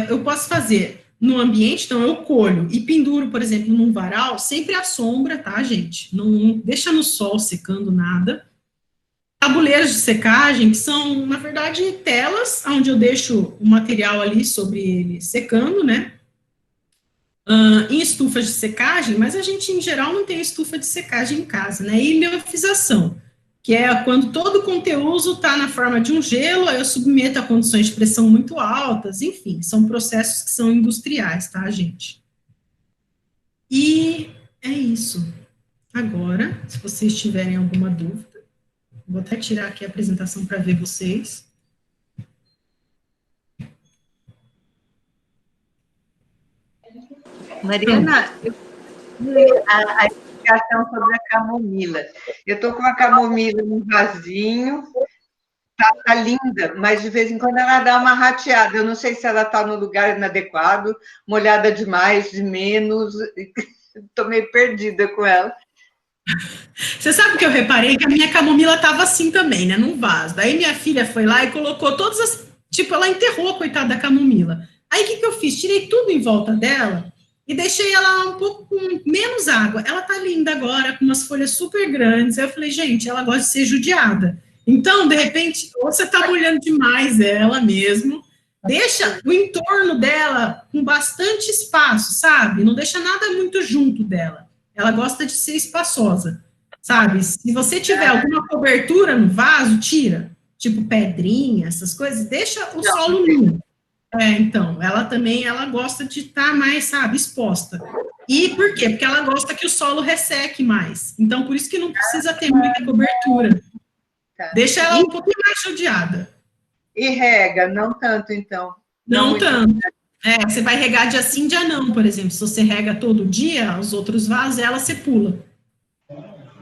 eu posso fazer no ambiente, então eu colho e penduro, por exemplo, num varal, sempre à sombra, tá, gente? Não deixa no sol secando nada. Tabuleiros de secagem, que são, na verdade, telas, onde eu deixo o material ali sobre ele secando, né? Em estufas de secagem, mas a gente, em geral, não tem estufa de secagem em casa, né? E liofilização, que é quando todo o conteúdo está na forma de um gelo, eu submeto a condições de pressão muito altas, enfim, são processos que são industriais, tá, gente? E é isso. Agora, se vocês tiverem alguma dúvida, vou até tirar aqui a apresentação para ver vocês. Mariana, a explicação sobre a camomila. Eu estou com a camomila num vasinho, tá linda, mas de vez em quando ela dá uma rateada. Eu não sei se ela está no lugar inadequado, molhada demais, de menos. Estou meio perdida com ela. Você sabe que eu reparei que a minha camomila estava assim também, né, num vaso. Daí minha filha foi lá e colocou todas as... Tipo, ela enterrou a coitada da camomila. Aí o que eu fiz? Tirei tudo em volta dela e deixei ela um pouco com menos água. Ela tá linda agora, com umas folhas super grandes. Aí eu falei, gente, ela gosta de ser judiada. Então, de repente, ou você tá molhando demais ela mesmo, deixa o entorno dela com bastante espaço, sabe? Não deixa nada muito junto dela. Ela gosta de ser espaçosa, sabe? Se você tiver alguma cobertura no vaso, tira. Tipo pedrinha, essas coisas, deixa o solo nu. Então, ela gosta de estar mais, sabe, exposta. E por quê? Porque ela gosta que o solo resseque mais. Então, por isso que não precisa ter muita cobertura. Deixa ela um pouquinho mais judiada. E rega, não tanto, então. Não tanto. Você vai regar dia sim, dia não, por exemplo. Se você rega todo dia, os outros vasos, ela você pula.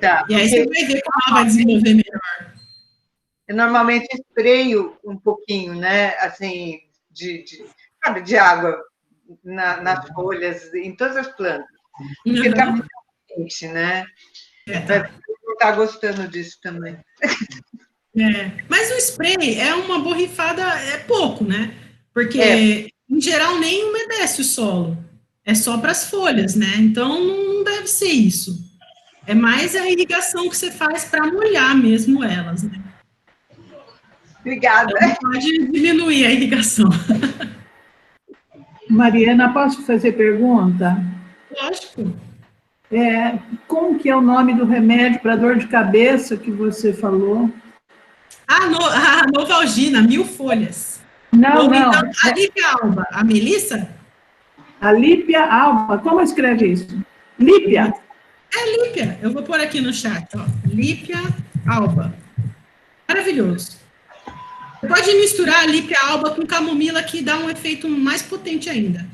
Tá, e aí você vai ver como ela vai desenvolver melhor. Eu normalmente espreio um pouquinho, né, assim, de água nas folhas, em todas as plantas. Porque está muito quente, né? Eu está gostando disso também. Mas o spray é uma borrifada, é pouco, né? Porque, em geral, nem umedece o solo. É só para as folhas, né? Então, não deve ser isso. É mais a irrigação que você faz para molhar mesmo elas, né? Obrigada. Então, pode diminuir a irrigação. Mariana, posso fazer pergunta? Lógico. Como que é o nome do remédio para dor de cabeça que você falou? A Novalgina, 1000 folhas. Não. Então, a Lípia alba. A Melissa? A Lípia alba. Como escreve isso? Lípia. É Lípia. Eu vou pôr aqui no chat, ó. Lípia alba. Maravilhoso. Você pode misturar a lípia alba com camomila, que dá um efeito mais potente ainda.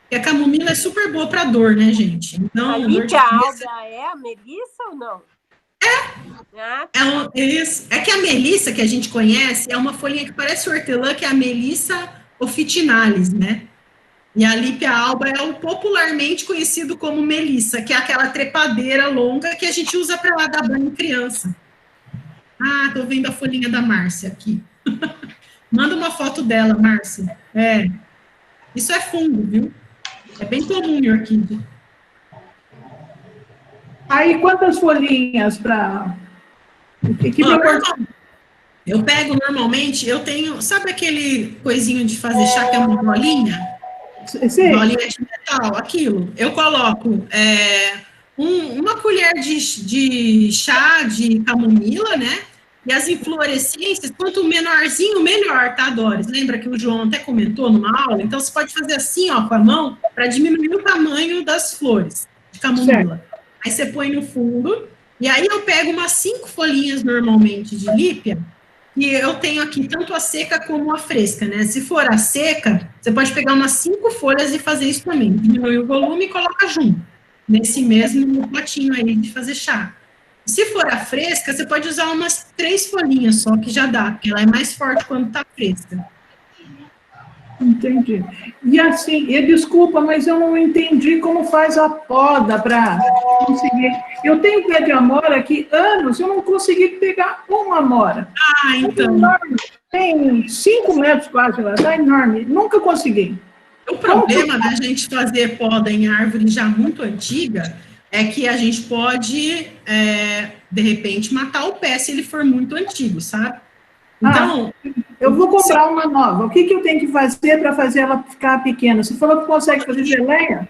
Porque a camomila é super boa para dor, né, gente? Então, a lípia alba é a melissa ou não? É que a melissa que a gente conhece é uma folhinha que parece hortelã, que é a Melissa officinalis, né? E a lípia alba é o popularmente conhecido como melissa, que é aquela trepadeira longa que a gente usa para dar banho em criança. Ah, tô vendo a folhinha da Márcia aqui. Manda uma foto dela, Márcia. Isso é fungo, viu? É bem comum em orquídea. Aí, quantas folhinhas para... Eu pego normalmente, eu tenho, sabe aquele coisinho de fazer chá que é uma bolinha? Sim. Bolinha de metal, aquilo. Eu coloco uma colher de chá de camomila, né? E as inflorescências, quanto menorzinho, melhor, tá, Doris? Lembra que o João até comentou numa aula? Então, você pode fazer assim, ó, com a mão, para diminuir o tamanho das flores de camomila. Certo. Aí você põe no fundo, e aí eu pego umas 5 folhinhas, normalmente, de lípia, e eu tenho aqui tanto a seca como a fresca, né? Se for a seca, você pode pegar umas 5 folhas e fazer isso também. Diminui o volume e coloca junto, nesse mesmo potinho aí de fazer chá. Se for a fresca, você pode usar umas 3 folhinhas só, que já dá, porque ela é mais forte quando está fresca. Entendi. E assim, desculpa, mas eu não entendi como faz a poda para conseguir. Eu tenho pé de amora aqui, anos, eu não consegui pegar uma amora. Ah, então. Tem 5 metros quase lá, tá enorme. Nunca consegui. O problema da gente fazer poda em árvore já muito antiga é que a gente pode, de repente, matar o pé se ele for muito antigo, sabe? Então, eu vou comprar uma nova. O que eu tenho que fazer para fazer ela ficar pequena? Você falou que consegue fazer geleia?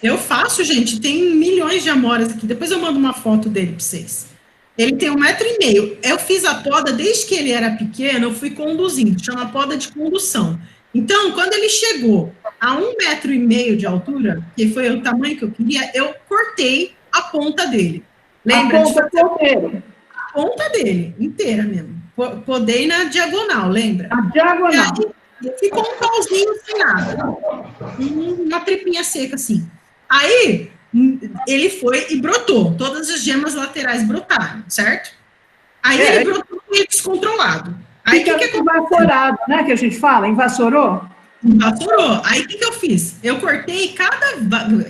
Eu faço, gente. Tem milhões de amoras aqui. Depois eu mando uma foto dele para vocês. Ele tem 1,5 metro. Eu fiz a poda desde que ele era pequeno, eu fui conduzindo. Chama poda de condução. Então, quando ele chegou a 1,5 metro de altura, que foi o tamanho que eu queria, eu cortei a ponta dele. Lembra? A ponta dele, inteira mesmo. Podei na diagonal, lembra? A diagonal. E ficou um pauzinho sem nada. Uma trepinha seca, assim. Aí, ele foi e brotou. Todas as gemas laterais brotaram, certo? Aí ele brotou meio descontrolado. Aí, que invassorado, né, que a gente fala? Invassorou? Invassorou. Aí, o que eu fiz? Eu cortei cada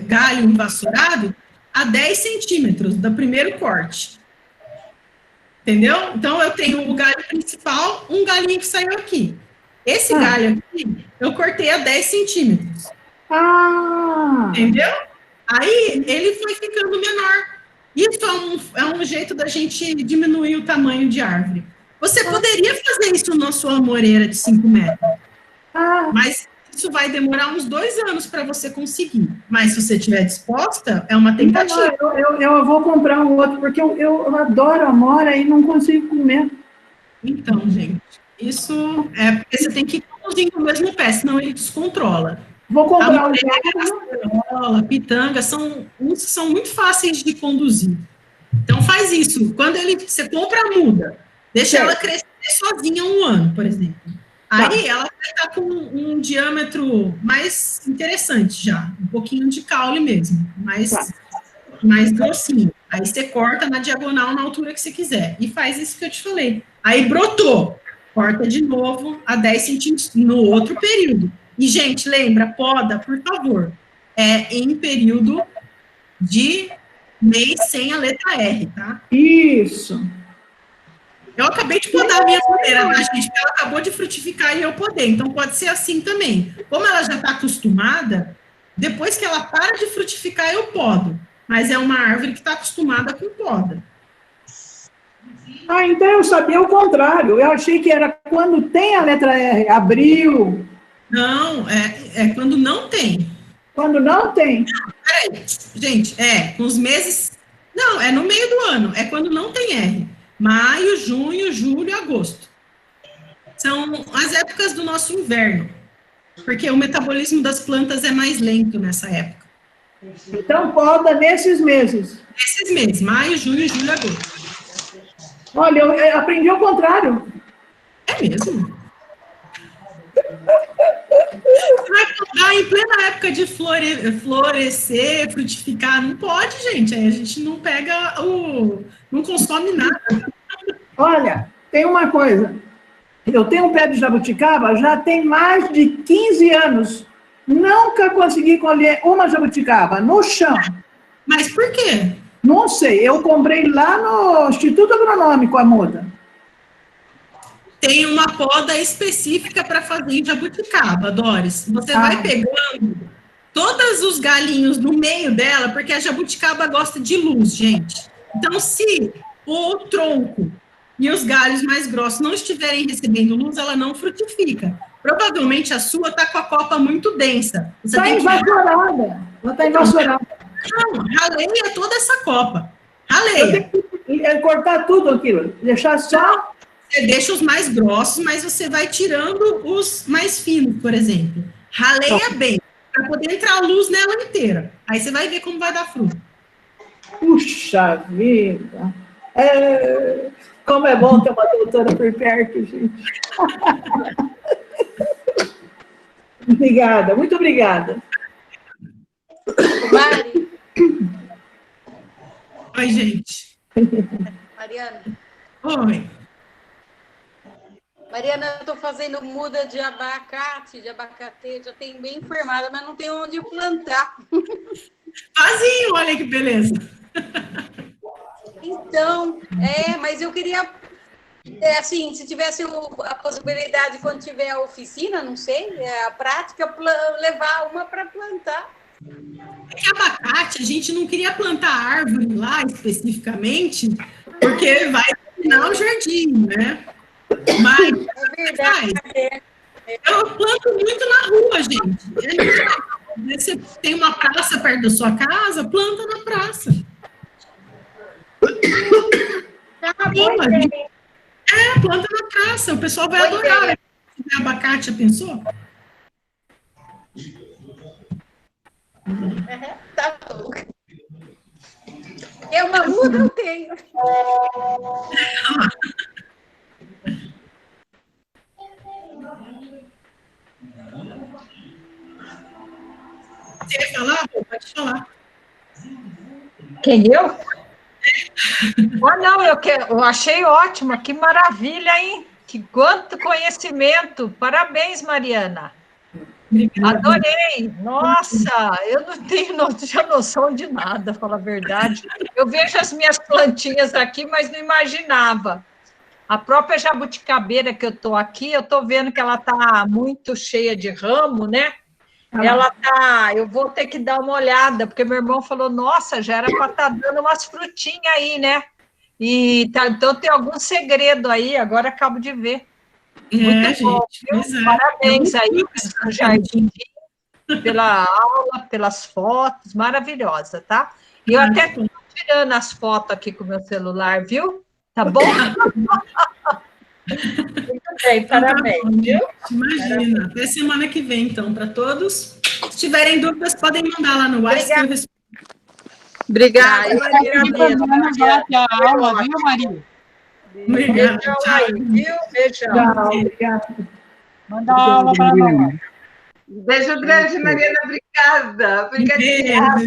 galho invassorado a 10 centímetros do primeiro corte. Entendeu? Então, eu tenho o galho principal, um galinho que saiu aqui. Esse galho aqui, eu cortei a 10 centímetros. Entendeu? Aí, ele foi ficando menor. Isso é um jeito da gente diminuir o tamanho de árvore. Você poderia fazer isso na sua amoreira de 5 metros. Mas isso vai demorar uns 2 anos para você conseguir. Mas se você estiver disposta, é uma tentativa. Eu vou comprar um outro, porque eu adoro amora e não consigo comer. Então, gente, isso é porque você tem que ir conduzindo o mesmo pé, senão ele descontrola. Vou comprar a pitanga são muito fáceis de conduzir. Então, faz isso. Quando você compra a muda, deixa ela crescer sozinha 1 ano, por exemplo. Aí ela vai estar com um diâmetro mais interessante já, um pouquinho de caule mesmo, mais grossinho. Aí você corta na diagonal na altura que você quiser e faz isso que eu te falei. Aí brotou, corta de novo a 10 centímetros no outro período. E, gente, lembra, poda, por favor, em período de mês sem a letra R, tá? Isso. Eu acabei de podar a minha madeira, tá, gente? Ela acabou de frutificar e eu podei. Então, pode ser assim também. Como ela já está acostumada, depois que ela para de frutificar, eu podo. Mas é uma árvore que está acostumada com poda. Então eu sabia o contrário. Eu achei que era quando tem a letra R, abril. Não, é quando não tem. Quando não tem? Peraí, gente, com os meses... Não, é no meio do ano. É quando não tem R. Maio, junho, julho e agosto. São as épocas do nosso inverno, porque o metabolismo das plantas é mais lento nessa época. Então, poda nesses meses. Nesses meses, maio, junho, julho e agosto. Olha, eu aprendi ao contrário. É mesmo? Você vai plantar em plena época de florescer, frutificar? Não pode, gente. Aí a gente não pega não consome nada. Olha, tem uma coisa. Eu tenho um pé de jabuticaba já tem mais de 15 anos. Nunca consegui colher uma jabuticaba no chão. Mas por quê? Não sei, eu comprei lá no Instituto Agronômico a muda. Tem uma poda específica para fazer em jabuticaba, Doris. Você vai pegando todos os galinhos no meio dela, porque a jabuticaba gosta de luz, gente. Então, se o tronco e os galhos mais grossos não estiverem recebendo luz, ela não frutifica. Provavelmente a sua está com a copa muito densa. Está invassorada. Ela está invassorada. Não, raleia toda essa copa. Raleia. Eu tenho que cortar tudo aquilo, deixar só... Você deixa os mais grossos, mas você vai tirando os mais finos, por exemplo. Raleia bem, para poder entrar a luz nela inteira. Aí você vai ver como vai dar fruto. Puxa vida! Como é bom ter uma doutora por perto, gente. Obrigada, muito obrigada. Mari. Oi, gente. Mariana. Oi. Mariana, eu estou fazendo muda de abacate, de abacate, já tenho bem formada, mas não tenho onde plantar. Vazinho, olha que beleza. Então, mas eu queria, assim, se tivesse a possibilidade, quando tiver a oficina, não sei, a prática, levar uma para plantar. É que abacate, a gente não queria plantar árvore lá, especificamente, porque vai terminar o jardim, né? Mas, é verdade. Eu planto muito na rua, gente. Você tem uma praça perto da sua casa, planta na praça. Planta na praça. O pessoal vai adorar. Se tiver abacate, já pensou? Tá bom. É uma muda, eu tenho. Você ia falar? Pode falar. Quem eu? Não, eu achei ótimo, que maravilha, hein? Que quanto conhecimento! Parabéns, Mariana. Obrigada. Adorei! Nossa, eu não tinha noção de nada, falar a verdade. Eu vejo as minhas plantinhas aqui, mas não imaginava. A própria jabuticabeira que eu estou aqui, eu estou vendo que ela está muito cheia de ramo, né? Ela tá, eu vou ter que dar uma olhada, porque meu irmão falou, nossa, já era para estar dando umas frutinhas aí, né? E tá, então tem algum segredo aí, agora acabo de ver. Muito bom, viu? Parabéns aí pelo jardim, pela aula, pelas fotos, maravilhosa, tá? E eu até estou tirando as fotos aqui com o meu celular, viu? Tá bom? Muito bem, parabéns, viu? Imagina. Até semana que vem, então, para todos. Se tiverem dúvidas, podem mandar lá no WhatsApp. Obrigada, Maria. A aula, viu, Maria? Obrigada. Beijão aí, viu? Beijão. Obrigada. Manda a aula para nós. Beijo grande, Mariana. Obrigada. Beijo.